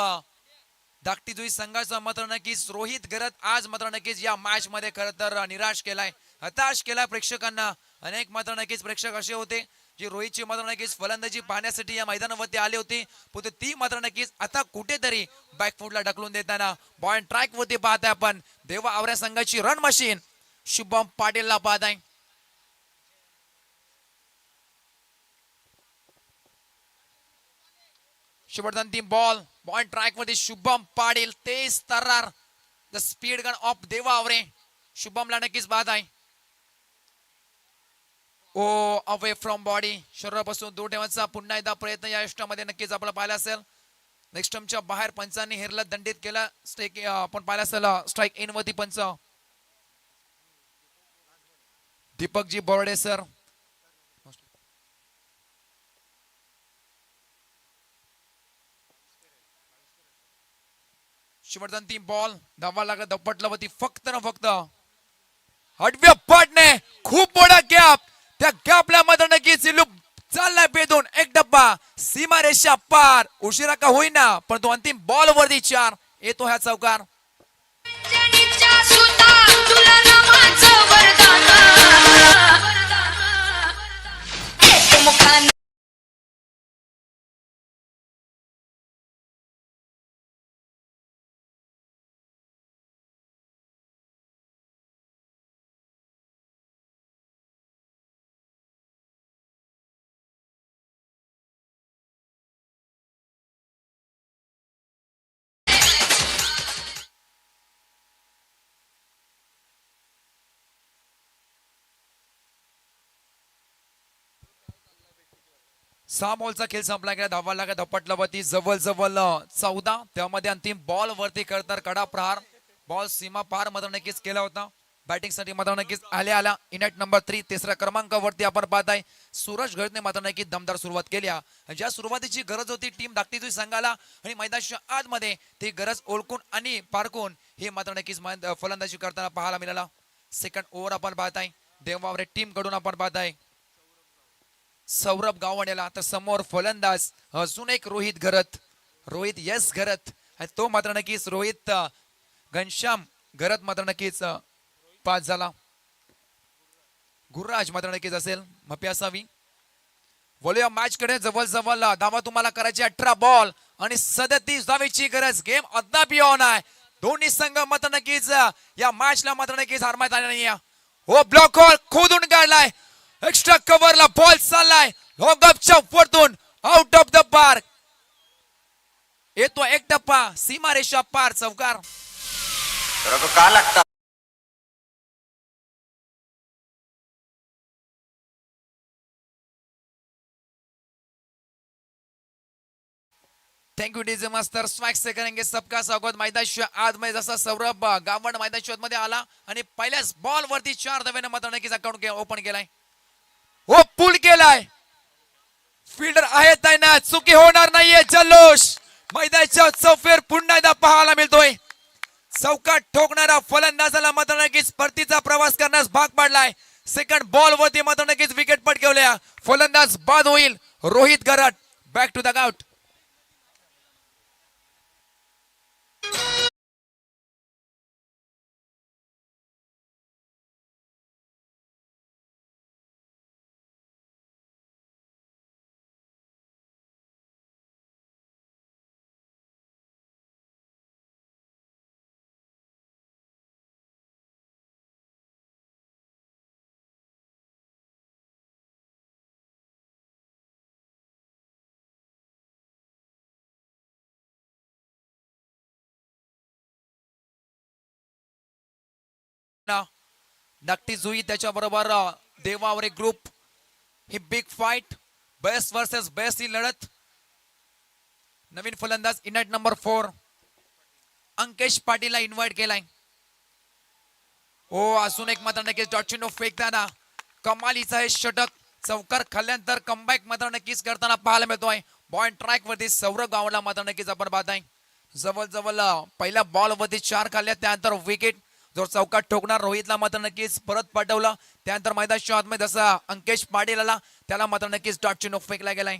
धाकटी जुई संघाचा मात्र नक्कीच रोहित गरत आज मात्र नक्कीच या मॅच मध्ये खरं तर निराश केलाय हताश केलाय प्रेक्षकांना. अनेक मात्र नक्कीच प्रेक्षक असे होते जे रोहितची मात्र नक्कीच फलंदाजी पाहण्यासाठी या मैदानावरती आले होते. पण ती मात्र नक्कीच आता कुठेतरी बॅकफुटला ढकलून देताना बॉल ट्रॅक वरती पाहताय आपण देवा आवऱ्या संघाची रन मशीन शुभम पाटीलला पाहताय. शेवटचा अंतिम बॉल बॉल ट्रॅक वरती शुभम पाटील. 23 तर्रार द स्पीड गन ऑफ देवा आवरे शुभमला नक्कीच पाहत आहे. ओ अवे फ्रॉम बॉडी, शरीरापासून दूर ठेवण्याचा पुन्हा एकदा प्रयत्न या यष्टामध्ये नक्कीच आपल्याला पाहिला असेल. नेक्स्ट टर्मच्या बाहेर पंचांनी हेरला दंडित केला. स्ट्राईक आपण पाहिला असेल, स्ट्राईक इन वरती पंच दीपकजी बोर्डे सर. शेवटचा 3 बॉल धावा लागला धपटला वरती फक्त ना फक्त 8व्या पाटने खूप मोठा गॅप. त्या गॅपला मात्र नक्कीच सिल्लू चाललाय बेदून. एक डब्बा सीमारेषा पार, उशिरा का होईना पण तो अंतिम बॉल वरती 4 येतो ह्या चौकार. जनीच्या सुता तुला नामाचं वरदान एकमुखाने सहा बॉलचा खेळ संपला गेला. धावा लागला धपटला वरती जवळ जवळ 14. त्यामध्ये अंतिम बॉल वरती करतात कडा प्रहार. बॉल सीमा पार मात्र नक्कीच केला होता. बॅटिंग साठी मात्र नक्कीच आल्या इनॅट नंबर 3 तिसऱ्या क्रमांकावरती आपण पाहताय सूरज घरतने मात्र नक्कीच दमदार सुरुवात केली. ज्या सुरुवातीची गरज होती टीम धाकटी तुझी संघाला आणि मैदानाच्या आतमध्ये ती गरज ओळखून आणि पारखून हे मात्र नक्कीच फलंदाजी करताना पाहायला मिळाला. सेकंड ओव्हर आपण पाहताय देवावरे टीम कडून आपण पाहताय सौरभ गावंडेला. तर समोर फलंदाज अजून एक रोहित घरत, रोहित यस घरत, तो मात्र नक्कीच रोहित घनश्याम घरत मात्र नक्कीच पास झाला. गुरुराज मात्र नक्कीच असेल मपी असावी. वळूया मॅच कडे. जवळ जवळ धावा तुम्हाला करायची 18 बॉल आणि 37 धावेची गरज. गेम अद्याप ऑन आहे. दोन्ही संघ मात्र नक्कीच या मॅचला मात्र नक्कीच हार माहित आली नाहीये. हो ब्लॉक हॉल खोदून काढलाय. एक्स्ट्रा कव्हरला बॉल चाललाय गपच्या वरतून आउट ऑफ द पार्क. येतो एक टप्पा सीमारेषा पार चौकार. का लागता थँक्यू डीजे मास्टर. स्मॅक्स से करेंगे सबका स्वागत. मैदानाच्या आतमध्ये जसा सौरभ गावंड मैदानाच्या मध्ये आला आणि पहिल्याच बॉल वरती 4 धावेने मात्र नक्कीच अकाउंट ओपन केलाय. हो पुल केलाय. फिल्डर आहे तैनात, चुकी होणार नाहीये. जल्लोष मैदानाच्या चौफेर पुन्हा एकदा पाहायला मिळतोय. चौकात ठोकणारा फलंदाजाला मात्र नक्कीच परतीचा प्रवास करण्यास भाग पाडलाय. सेकंड बॉल वरती मात्र नक्कीच विकेट पटकावल्या. फलंदाज बाद होईल Rohit Gharat. Back to the out. नक्की जुई त्याच्याबरोबर देवावरे ग्रुप. ही big fight best versus best ही लढत. नवीन फलंदाज इनॅट नंबर 4 अंकेश पाटीलला इन्व्हाइट केलाय. हो अजून एक मात्र नक्कीच डॉटचिनो फेकताना कमालीचा हे षटक. चौकार खाल्ल्यानंतर कमबॅक मात्र नक्कीच करताना पाहायला मिळतोय. पॉइंट ट्रॅक वरती सौरभ गावला मात्र नक्कीच आपण पाहताय. जवळ जवळ पहिल्या बॉल वरती 4 खाल्ल्या. त्यानंतर विकेट जो चौकात ठोकणार रोहितला मात्र नक्कीच परत पाठवला. त्यानंतर मैदानाच्या आतमध्ये जसा अंकेश पाटील आला त्याला मात्र नक्कीच डॉट चिनो फेकला गेलाय.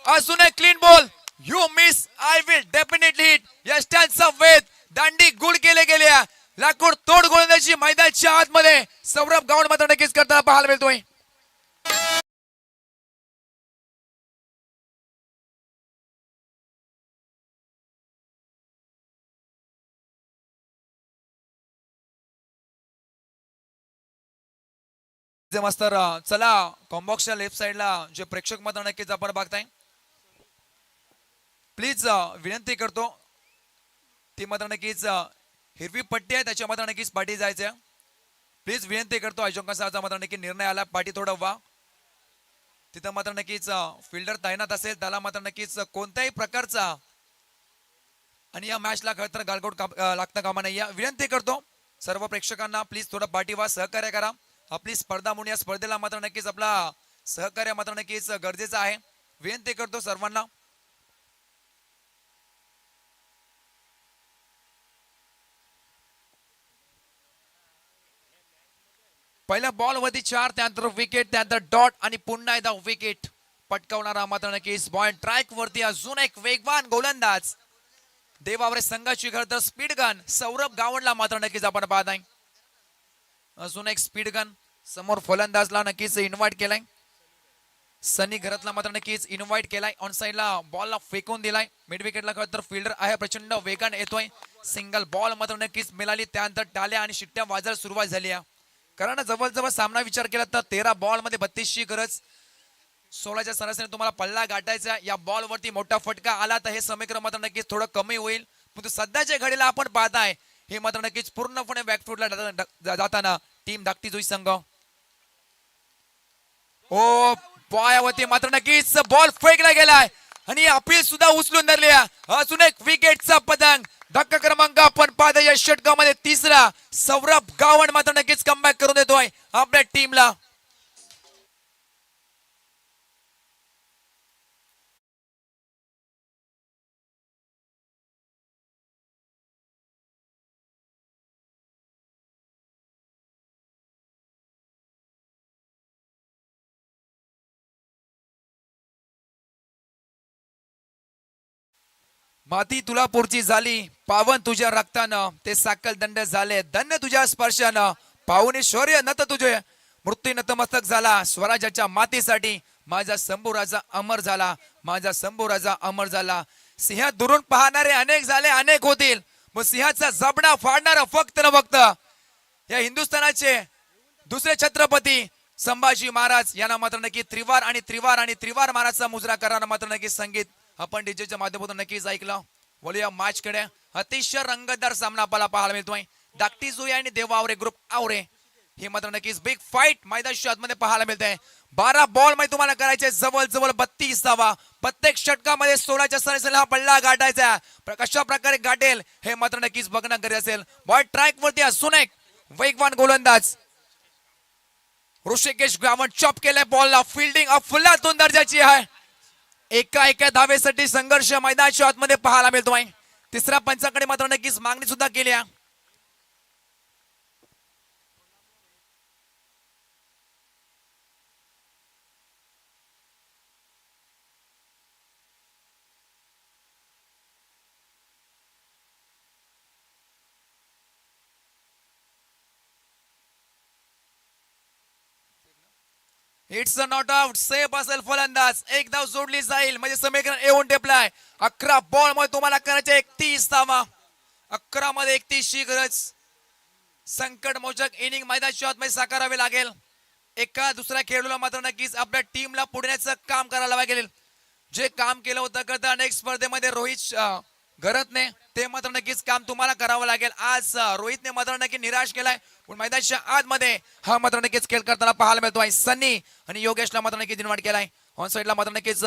अजून एक clean ball. You miss I will definitely hit. या स्टँडचा वेध दांडी गुड केले गेले. लाकूड तोड गोलंदाजी मैदानाच्या आतमध्ये सौरभ गावंड मात्र नक्कीच करताना पाहायला मिळतोय. मास्तर चला कॉम्बॉक्सच्या लेफ्ट साइडला जे प्रेक्षक मात्र नक्कीच आपण बघताय प्लीज विनंती करतो ती मात्र नक्कीच हिरवी पट्टी आहे त्याच्या मात्र नक्कीच पाठी जायचं. प्लीज विनंती करतो आयोजकांचा मात्र नक्की निर्णय आला. पाठी थोडं वा. तिथं मात्र नक्कीच फिल्डर तैनात असेल त्याला मात्र नक्कीच कोणत्याही प्रकारचा आणि या मॅचला खरं तर गालगोट लागता कामा नाही. विनंती करतो सर्व प्रेक्षकांना प्लीज थोडं पाठी वा, सहकार्य करा. आपली स्पर्धा म्हणून या स्पर्धेला मात्र नक्कीच आपला सहकार्य मात्र नक्कीच गरजेचं आहे. विनंती करतो सर्वांना. पहिल्या बॉल वरती 4, त्यानंतर विकेट, त्यानंतर डॉट आणि पुन्हा एकदा विकेट पटकावणारा मात्र नक्कीच पॉइंट ट्रॅक वरती अजून एक वेगवान गोलंदाज देवावरे संघाची खरं तर स्पीड गन सौरभ गावंडला मात्र नक्कीच आपण पाहत आहे. अजून एक स्पीड गन समोर फलंदाजला नक्कीच इन्व्हाइट केलाय. सनी घरातला मात्र नक्कीच इन्व्हाइट केलाय. ऑन साइडला बॉलला फेकून दिलाय. मिड विकेटला खरं तर फिल्डर आहे प्रचंड वेगाने येतोय. सिंगल बॉल मात्र नक्कीच मिळाली. त्यानंतर टाल्या आणि शिट्ट्या वाजायला सुरुवात झाली आहे. कारण जवळजवळ सामना विचार केला तर 13 बॉल मध्ये 32ची गरज. 16च्या सरासरीने तुम्हाला पल्ला गाठायचा. या बॉल वरती मोठा फटका आला तर हे समीकरण मात्र नक्कीच थोडं कमी होईल. परंतु सध्याच्या घडीला आपण पाहताय हे मात्र नक्कीच पूर्णपणे बॅकफुटला जाताना टीम धाकटी जुई संघ. ओ पायावरती मात्र नक्कीच बॉल फेकला गेलाय आणि अपील सुद्धा उचलून धरली. अजून एक विकेटचा पतंग. धक्का क्रमांक आपण पाहता या षटकामध्ये 3रा. सौरभ गावंड मात्र नक्कीच कमबॅक करून देतोय आपल्या टीमला. माती तुला पुरची झाली पावन तुझ्या रक्तानं. ते साकल दंड झाले धन्य तुझ्या स्पर्शानं. पाहुणे शौर्य नत तुझे मृत्यू नतमस्तक झाला. स्वराज्याच्या मातीसाठी माझा शंभू राजा अमर झाला. माझा शंभू राजा अमर झाला. सिंह दुरून पाहणारे अनेक झाले अनेक होतील. मग सिंहाचा जबडा फाडणारा फक्त न फक्त या हिंदुस्थानाचे दुसरे छत्रपती संभाजी महाराज यांना मात्र नक्की त्रिवार आणि त्रिवार आणि त्रिवार महाराजचा मुजरा करणारा मात्र नक्की संगीत आपण डीजेच्या माध्यमातून नक्कीच ऐकलं. बोलूया मॅच कडे. अतिशय रंगतदार सामना आपल्याला पाहायला मिळतोय. धाकटी जुई आणि देवावरे ग्रुप आवरे हे मात्र नक्कीच बिग फाईट मैदानाच्या आतमध्ये पाहायला मिळते. 12 बॉल मध्ये तुम्हाला करायचे जवळ 32 धावा. प्रत्येक षटकामध्ये 16च्या सरासरीला हा पल्ला गाठायचा. कशा प्रकारे गाठेल हे मात्र नक्कीच बघणं गरजेचं असेल. बॉल ट्रॅक वरती असून एक वेगवान गोलंदाज ऋषिकेश गावंड चॉप केलाय बॉलला. फिल्डिंग अफलातून दर्जाची आहे. एका धावेसाठी संघर्ष मैदानाच्या आतमध्ये पाहायला मिळतोय. 3रा पंचाकडे मात्र नक्कीच मागणी सुद्धा केली आहे. It's a not out. Safe असेल फलंदाज. एक धाव जोडली जाईल म्हणजे समीकरण येऊन टेपलाय. 11 बॉल मध्ये तुम्हाला करायचे 31 धावा. 11 मध्ये 31 ची गरज. संकट मोचक इनिंग मैदानाच्या आतमध्ये साकारावे लागेल. एका दुसऱ्या खेळाडूला मात्र नक्कीच आपल्या टीमला पुढण्याचं काम करायला लागेल. जे काम केलं होतं करता अनेक स्पर्धेमध्ये रोहित घरतने ते मात्र नक्कीच काम तुम्हाला करावं लागेल. आज रोहितने मात्र नक्की निराश केलाय. पण मैदानाच्या आतमध्ये हा मात्र नक्कीच खेळ करताना पाहायला मिळतोय. सनी आणि योगेशला मात्र नक्कीच इन्व्हाइट केलाय. ऑन साइडला मात्र नक्कीच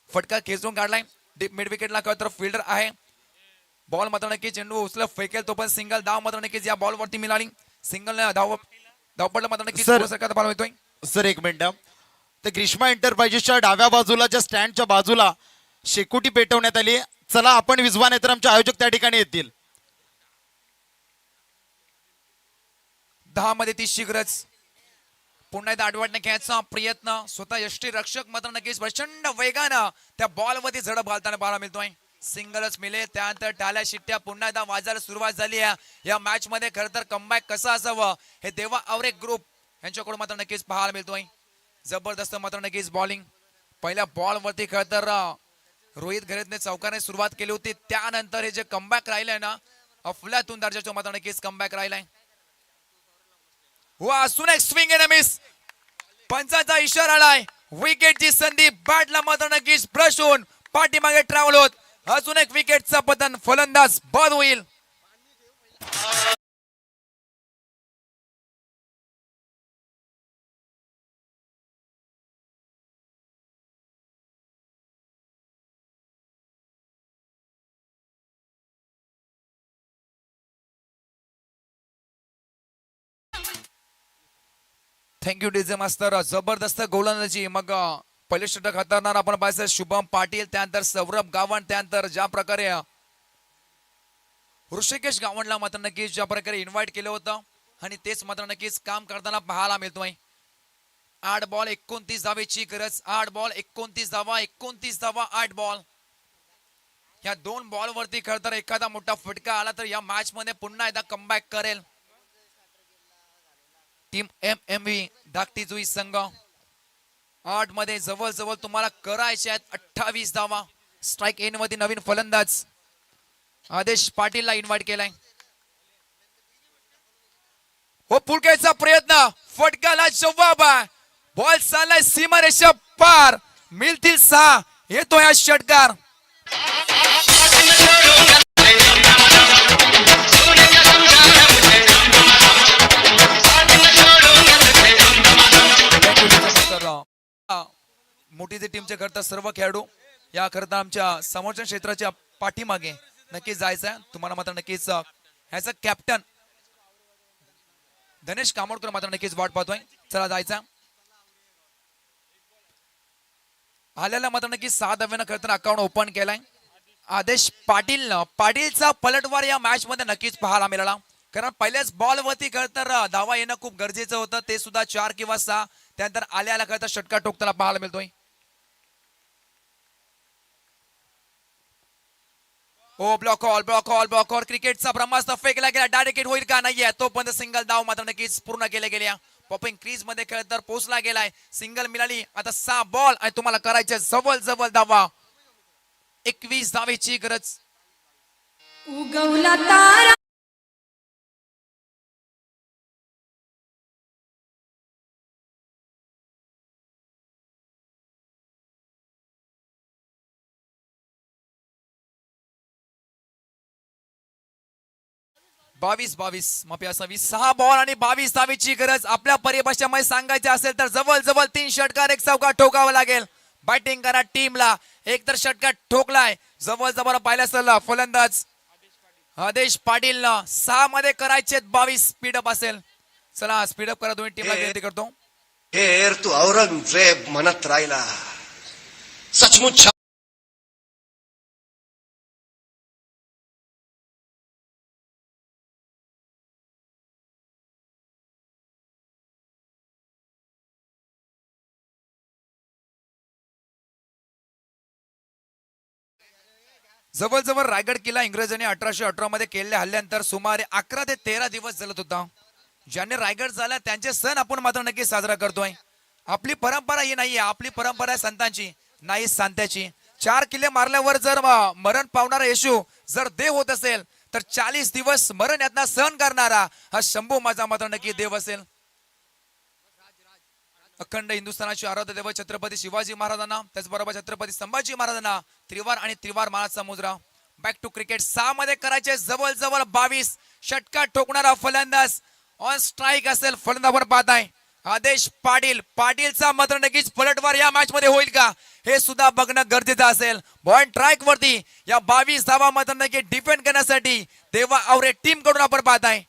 फटका खेचून काढलाय. मिड विकेटला तर फिल्डर आहे. बॉल मात्र नक्कीच चेंडू उचल फेकेल तो पण सिंगल धाव मात्र नक्कीच या बॉल वरती मिळाली. सिंगल धावपडला मात्र नक्कीच पाहायला मिळतोय. सर एक मिनिट. तर ग्रीष्मा एंटरप्राइजेसच्या डाव्या बाजूला ज्या स्टँडच्या बाजूला शेकोटी पेटवण्यात आली. चला आपण विजवा नाही तर आमचे आयोजक त्या ठिकाणी येतील. 10 मध्ये 30 ची गरज. पुन्हा एकदा आडवाटने खेळायचा प्रयत्न. स्वतः यष्टी रक्षक मात्र नक्कीच प्रचंड वेगानं त्या बॉल वरती झडप घालताना पाहायला मिळतोय. सिंगलच मिळे. त्यानंतर टाल्या शिट्ट्या पुन्हा एकदा वाजायला सुरुवात झाली आहे. या मॅच मध्ये खरं तर कमबॅक कसं असावं हे देवा आवरे ग्रुप यांच्याकडून मात्र नक्कीच पाहायला मिळतोय. जबरदस्त मात्र नक्कीच बॉलिंग. पहिल्या बॉल वरती खरं तर रोहित घरेतने चौकाने सुरुवात केली होती. त्यानंतर हे जे कमबॅक राहिलंय ना अफलातून दर्जाचं मात्र नक्कीच कमबॅक राहिलाय. हो असून एक स्विंग एन मिस. पंचाचा इशारा आलाय. विकेटची संधी बॅटला मात्र नक्कीच ब्रश होऊन पाठीमागे ट्रॅव्हल होत. अजून एक विकेटचा पतन. फलंदाज बाद होईल. थँक्यू डीजे मास्तर. जबरदस्त गोलंदाजी. मग पहिले षटक हाताळणार आपण पाहायचं शुभम पाटील, त्यानंतर सौरभ गावण, त्यानंतर ज्या प्रकारे ऋषिकेश गावणला मात्र नक्कीच ज्या प्रकारे इन्व्हाइट केलं होतं आणि तेच मात्र नक्कीच काम करताना पाहायला मिळतोय. 8 बॉल 29 धावेची गरज. 8 बॉल 29 धावा, 29 धावा 8 बॉल. या 2 बॉल वरती खरं तर एखादा मोठा फटका आला तर या मॅच मध्ये पुन्हा एकदा कमबॅक करेल टीम MMV धाकटी जुई संघ. 8 मध्ये जवळ तुम्हाला करायचे आहेत 28 धावा. स्ट्राईक एन मध्ये नवीन फलंदाज आदेश पाटीलला इन्व्हाइट केलाय. हो पुढच्याचा प्रयत्न, फटकाला जवाब आहे. बॉल चाललाय सीमारेषा पार, मिळतील 6. येतो या षटकार. मोठी टीमचे करता सर्व खेळाडू या करता आमच्या समोरच्या क्षेत्राच्या पाठीमागे नक्कीच जायचं आहे. तुम्हाला मात्र नक्कीच ह्याचा कॅप्टन धनेश कामोडकर मात्र नक्कीच वाट पाहतोय. चला जायचा. आल्याला मात्र नक्कीच 6 धाव्यानं खरं अकाउंट ओपन केलाय आदेश पाटीलनं. पाटीलचा पलटवार या मॅच मध्ये नक्कीच पाहायला मिळाला, कारण पहिल्याच बॉल वरती खरं तर धावा येणं खूप गरजेचं होतं, ते सुद्धा 4 किंवा 6. त्यानंतर आल्याला खरं तर षटकार ठोकताना पाहायला मिळतोय. ओ ब्लॉक ऑल क्रिकेटचा ब्रह्मास्त्र फेकला गेला. डायरेक्ट हिट होईल का? नाहीये. तोपर्यंत सिंगल धाव मात्र नक्कीच पूर्ण केले गेल्या. पॉपिंग क्रीज मध्ये खेळ तर पोहोचला गेलाय. सिंगल मिळाली. आता 6 बॉल आणि तुम्हाला करायचे जवळ धावा. 21 धावेची गरज. उगवला तारा 22 माफी असावी. 6 बॉल आणि 22 धावेची गरज. आपल्या परिभाषेमध्ये सांगायचे असेल तर जवळ 3 षटकार 1 चौकार ठोकावा लागेल. बॅटिंग करा टीमला. एक तर षटकार ठोकलाय. जवळ पाहिलं असेल फलंदाज आदेश पाटीलनं. 6 मध्ये करायचे 22 स्पीडअप असेल. चला स्पीडअप करा दोन्ही टीमला विनंती करतो. हेर तू औरंगजेब म्हणत राहिला. सचमुच जवळ रायगड किल्ला इंग्रजांनी 1818 मध्ये केलेल्या हल्ल्यानंतर सुमारे 11 ते 13 दिवस जलत होता. ज्यांनी रायगड झाला त्यांचे सण आपण मात्र नक्की साजरा करतोय. आपली परंपरा ही नाहीये, आपली परंपरा आहे संतांची, नाही सांत्याची. 4 किल्ले मारल्यावर जर मरण पावणारा येशू जर देव होत असेल तर 40 दिवस मरण यातना सहन करणारा हा शंभू माझा मात्र नक्की देव असेल. अखंड हिंदुस्थानाचे आराध्य देव छत्रपती शिवाजी महाराजांना, त्याचबरोबर छत्रपती संभाजी महाराजांना त्रिवार आणि त्रिवार मानाचा मुजरा. Back to cricket. 6 मध्ये करायचे जवळ 22 षटकार ठोकणारा फलंदाज ऑन स्ट्राईक असेल. फलंदाजवर पाहताय आदेश पाटील. पाटीलचा मात्र नक्कीच पलटवार या मॅच मध्ये होईल का हे सुद्धा बघणं गरजेचं असेल. बॉल ट्राईक वरती या 22 धावा मात्र नक्की डिफेंड करण्यासाठी देवा आवरे टीम कडून आपण पाहताय.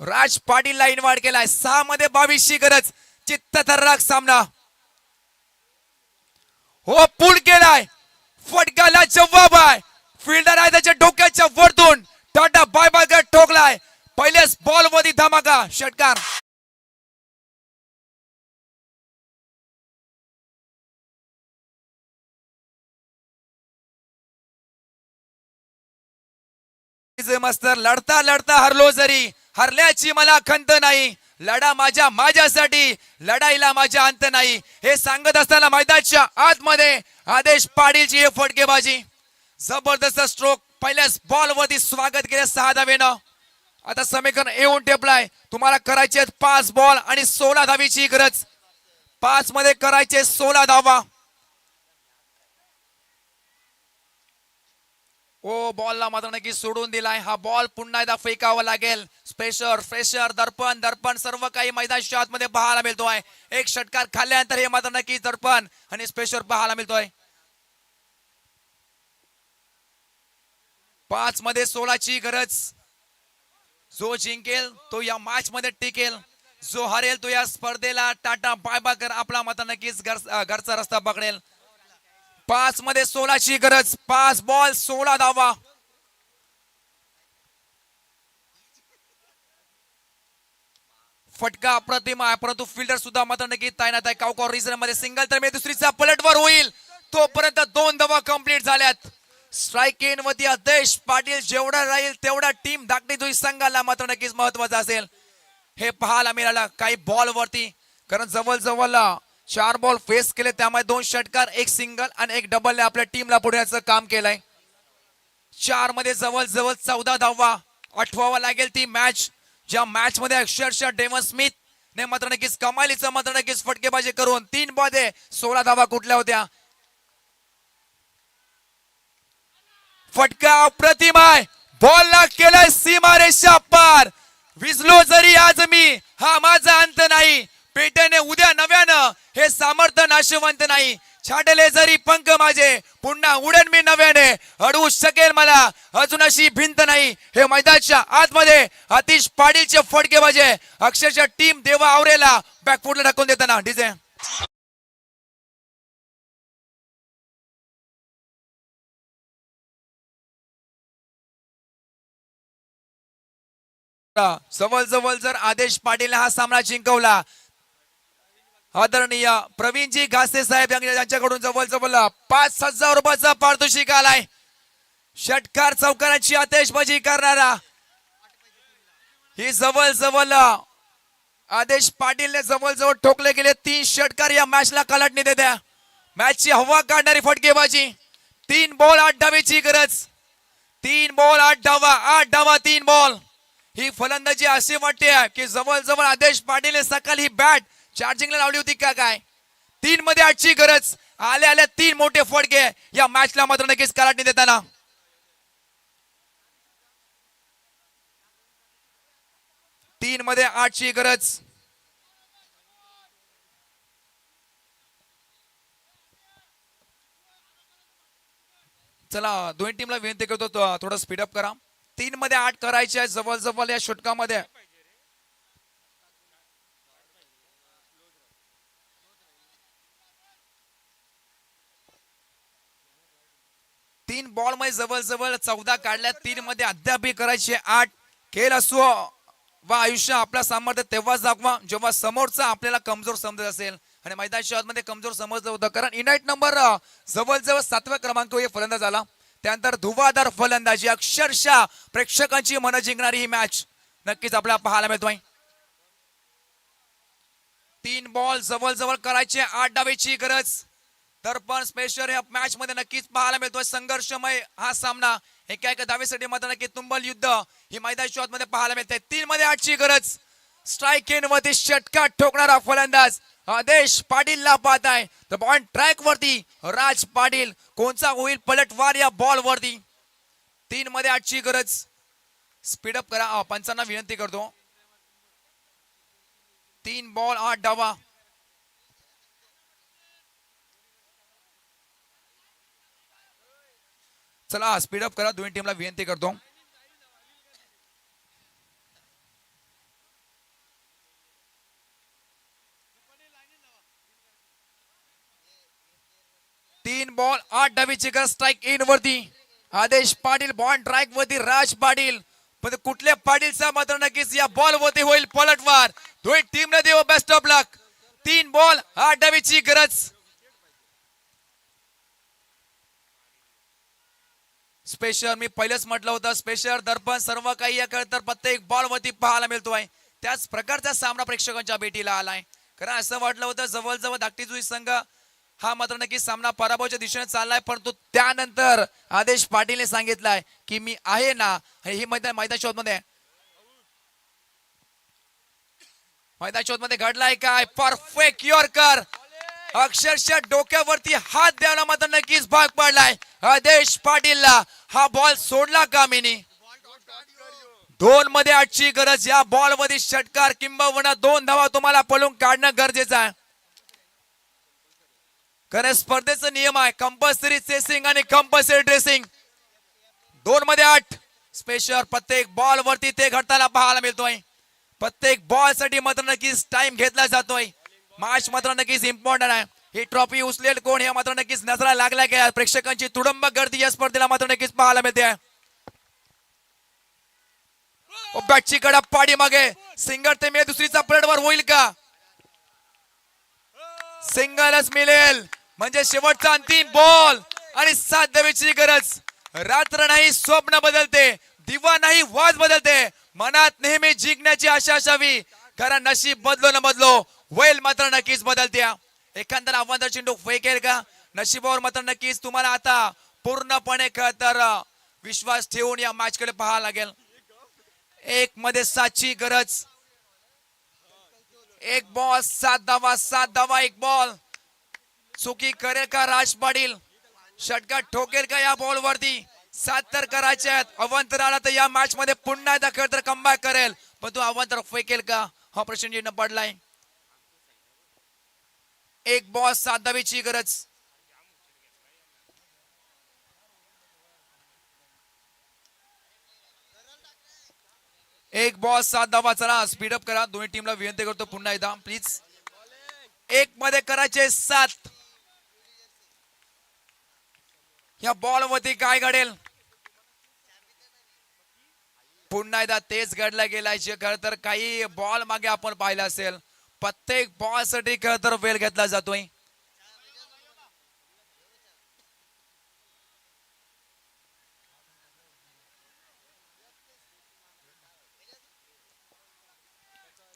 राज पाटीलला इन्व्हाइट केलाय. 6 मध्ये 22 ची गरज. चित्तथरारक सामना. हो पूल केलाय. फटकाला जवाब आहे. फिल्डर आहे त्याच्या डोक्याच्या वरतून टाटा बाय बाय कर ठोकलाय. पहिल्याच बॉल मध्ये धमाका षटकार. मास्तर लढता हरलो जरी, हरल्याची मला खंत नाही. लढा माझ्यासाठी, लढाईला माझ्या अंत नाही. हे सांगत असताना मैदानाच्या आतमध्ये आदेश पाटीलची हे फटकेबाजी. जबरदस्त स्ट्रोक. पहिल्याच बॉल वरती स्वागत केलं 6 धावेनं. आता समीकरण येऊन टेपलाय. तुम्हाला करायचे 5 बॉल आणि 16 धावेची गरज. 5 मध्ये करायचे 16 धावा. ओ बॉलला मात्र नक्की सोडून दिलाय. हा बॉल पुन्हा एकदा फेकावा लागेल. फ्रेशर दर्पण सर्व काही मैदानाच्या आतमध्ये पाहायला मिळतोय. एक षटकार खाल्ल्यानंतर हे मात्र नक्की दर्पण आणि स्पेशर पाहायला मिळतोय. 5 मध्ये 16 ची गरज. जो जिंकेल तो या मॅच मध्ये टिकेल. जो हरेल तो या स्पर्धेला टाटा बाय बाय कर आपला मत नक्कीच घरचा रस्ता पकडेल. 5 मध्ये 16ची गरज. 5 बॉल 16 धावा. फटका अप्रतिम आहे परंतु फिल्डर सुद्धा मात्र नक्की तैनात आहे. काउकॉर रिझन मध्ये सिंगल तर मी दुसरीचा पलटवर होईल तोपर्यंत 2 धावा कंप्लीट झाल्यात. स्ट्राईक एन वरती आदेश पाटील जेवढा राहील तेवढा टीम धाकटी दुई संघाला मात्र नक्कीच महत्वाचा असेल हे पाहायला मिळालं. काही बॉल वरती कारण जवळ 4 बॉल फेस केले त्यामुळे 2 षटकार 1 सिंगल आणि 1 डबलने आपल्या टीमला पुढण्याचं काम केलंय. 4 मध्ये जवळ 14 धावा आठवावा लागेल ती मॅच ज्या मॅच मध्ये अक्षरशः डेव्हन स्मिथ ने मात्र नक्कीच कमालीचं मात्र नक्कीच फटकेबाजी करून 3 मध्ये 16 धावा कुठल्या होत्या. फटका अप्रतिम आहे. बॉलला केलाय सीमारेषा पार. विजलो जरी आज मी हा माझा अंत नाही. पेटेने उद्या नव्यानं हे सामर्थ्य नाशवंत नाही. छाडले जरी पंख माझे पुन्हा उडेन मी नव्याने. अडवू शकेल मला अजून अशी भिंत नाही. हे मैदानाच्या आतमध्ये आतिश पाडीलचे फटकेबाजी अक्षरशः टीम देवा आवरेला बॅकफुटला ढकलून देताना डीजे जवळ जर आदेश पाटील हा सामना जिंकवला आदरणीय प्रवीणजी घासे साहेब यांच्याकडून जवळ 5,000 रुपयाचा पारितोषिक आलाय. षटकार चौकारांची आतिषबाजी करणारा ही जवळ आदेश पाटीलने जवळ ठोकले गेले 3 षटकार या मॅचला कलाटणी देत्या. मॅचची हवा काढणारी फटकेबाजी. 3 बॉल 8 धावेची गरज. 3 बॉल 8 धावा 8 धावा 3 बॉल. ही फलंदाजी असे वाटते की जवळ आदेश पाटील सकाळी ही बॅट चार्जिंगला लावली होती का काय. 3 मध्ये 8ची गरज. आल्या 3 मोठे फटके या मॅचला मात्र नक्कीच कलाटणी देताना. तीन मध्ये 8ची गरज. चला दोन्ही टीमला विनंती करतो थोडं स्पीडअप करा. 3 मध्ये 8 करायचे आहे जवळ या षटकामध्ये. तीन बॉल मध्ये जवळ 14 काढल्या. 3 मध्ये अद्यापही करायचे 8. खेळ असो वा आयुष्य आपला सामर्थ्य तेव्हाच दाखवा जेव्हा समोरचा आपल्याला कमजोर समजत असेल आणि मैदानाच्या आतमध्ये कमजोर समजलं होतं. कारण इनाईट नंबर जवळ 7व्या क्रमांक हे फलंदाज आला. त्यानंतर धुवाधार फलंदाजी अक्षरशः प्रेक्षकांची मन जिंकणारी ही मॅच नक्कीच आपल्याला पाहायला मिळतोय. 3 बॉल जवळ करायचे 8 धावेची गरज. दर्पण स्पेशल या मॅच मध्ये नक्कीच पाहायला मिळतोय. संघर्षमय हा सामना एका धावेसाठी मात्र नक्की तुंबल युद्ध ही मैदानाच्या आतमध्ये पाहायला मिळते. 3 मध्ये 8ची गरज. स्ट्राईक एन वरती षटकार ठोकणारा फलंदाज आदेश पाटीलला पाहत आहे. तर बॉल ट्रॅक वरती राज पाटील कोणचा होईल पलटवार या बॉल वरती. 3 मध्ये 8ची गरज. स्पीडअप करा पंचांना विनंती करतो. 3 बॉल 8 धावा. चला स्पीडअप करा दोन्ही टीमला विनंती करतो. तीन बॉल 8 धावेची गरज. स्ट्राईक इन वरती आदेश पाटील. बॉल ट्रॅक वरती राज पाटील. पण कुठल्या पाटीलचा मात्र नक्कीच या बॉल वरती होईल पलटवार. दोन्ही टीमने देव बेस्ट ऑफ लक. 3 बॉल 8 धावेची गरज. स्पेशल मी पहिलेच म्हटलं होतं स्पेशल दर्पण सर्व काही या तर प्रत्येक बॉल वरती पाहायला मिळतोय. त्याच प्रकारचा सामना प्रेक्षकांच्या भेटीला आलाय. कारण असं वाटलं होतं जवळ धाकटी जुई संघ हा मात्र नक्की सामना पराभवाच्या दिशेने चाललाय. परंतु त्यानंतर आदेश पाटीलने सांगितलंय की मी आहे ना. ही मैदान शोधमध्ये घडलाय काय परफेक्ट यॉर्कर. अक्षरशः डोक्यावरती हात द्यायला मात्र नक्कीच भाग पडलाय आदेश पाटीलला. हा बॉल सोडला कामिनी. 2 मध्ये 8ची गरज. या बॉल मध्ये षटकार किंबहुना 2 धावा तुम्हाला पळून काढणं गरजेचं आहे. कारण स्पर्धेचा नियम आहे कंपल्सरी चेसिंग आणि कंपल्सरी ड्रेसिंग. 2 मध्ये 8 स्पेशल प्रत्येक बॉल वरती ते घडताना पाहायला मिळतोय. प्रत्येक बॉल साठी मात्र नक्कीच टाइम घेतला जातोय. मॅच मात्र नक्कीच इम्पॉर्टंट आहे. ही ट्रॉफी उचलेल कोण हे मात्र नक्कीच नजरा लागल्या गेल्या. प्रेक्षकांची तुडंब गर्दी या स्पर्धेला मात्र नक्कीच पाहायला मिळते. बॅटची कडा पाडी मागे सिंगल ते मिळेल, दुसरीचा पलटवार होईल का? सिंगलच मिळेल म्हणजे शेवटचा अंतिम बॉल आणि 7 धावेची गरज. रात्र नाही स्वप्न बदलते, दिवा नाही वाज बदलते. मनात नेहमी जिंकण्याची आशा असावी, कारण नशीब बदलो न बदलो वेल मात्र नक्कीच बदलते. एखादा आव्हानाचा चेंडू फेकेल का? नशिबावर मात्र नक्कीच तुम्हाला आता पूर्णपणे तर विश्वास ठेवून या मॅच कडे पाहावं लागेल. 1 मध्ये 7 ची गरज. 1 बॉल 7 धावा, 7 धावा 1 बॉल. चुकी करेल का राज पाटील? षटकार ठोकेल का या बॉल वरती? 7 तर करायचे आहेत. अवंतर आला तर या मॅच मध्ये पुन्हा एकदा खेळ तर कमबॅक करेल, पण तो अवंतर फेकेल का हा प्रश्न चिन्ह पडलाय. 1 बॉल 7 धावेची गरज. एक बॉल 7 धावा. चला स्पीडअप करा, दोन्ही टीमला विनंती करतो पुन्हा एकदा प्लीज. 1 मध्ये करायचे 7. या बॉल वरती काय घडेल? पुन्हा एकदा तेच घडला गेलाय जे खरं तर काही बॉल मागे आपण पाहिलं असेल. प्रत्येक बॉल साठी खरं तर वेळ घेतला जातोय.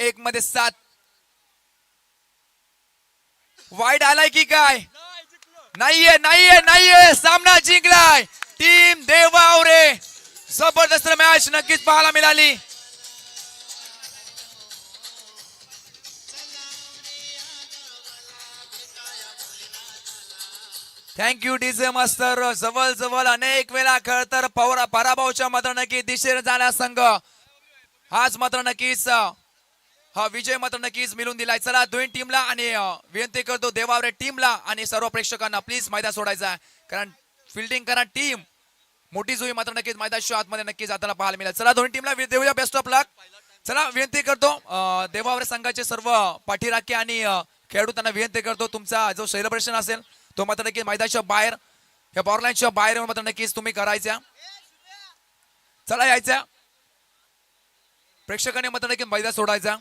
एक मध्ये 7 वाईट आलाय की काय? नाहीये नाहीये नाहीये. सामना जिंकलाय टीम देवावरे. जबरदस्त मॅच नक्कीच पाहायला मिळाली. Thank you DJ master. जवळ जवळ अनेक वेळा खर तर पराभवाच्या मात्र नक्की दिशेने जाण्या संघ आज मात्र नक्कीच हा विजय मात्र नक्कीच मिळून दिलाय. चला दोन्ही टीमला आणि विनंती करतो देवावरे टीमला आणि सर्व प्रेक्षकांना प्लीज मैदान सोडायचा, कारण फिल्डिंग करा टीम मोठी जुई मात्र नक्कीच मैदानाच्या आतमध्ये नक्कीच जाताना पाहायला मिळेल. चला दोन्ही टीमला देऊया बेस्ट ऑफ लक. चला विनंती करतो देवावरे संघाचे सर्व पाठीराखे आणि खेळाडू त्यांना विनंती करतो, तुमचा जो सेलिब्रेशन असेल तो मात्र नक्कीच मैदानाच्या बाहेर या बॉर्डलाईनच्या बाहेर येऊन मात्र नक्कीच तुम्ही करायचा. चला यायचा प्रेक्षकांनी मात्र नक्की मैदान सोडायचा.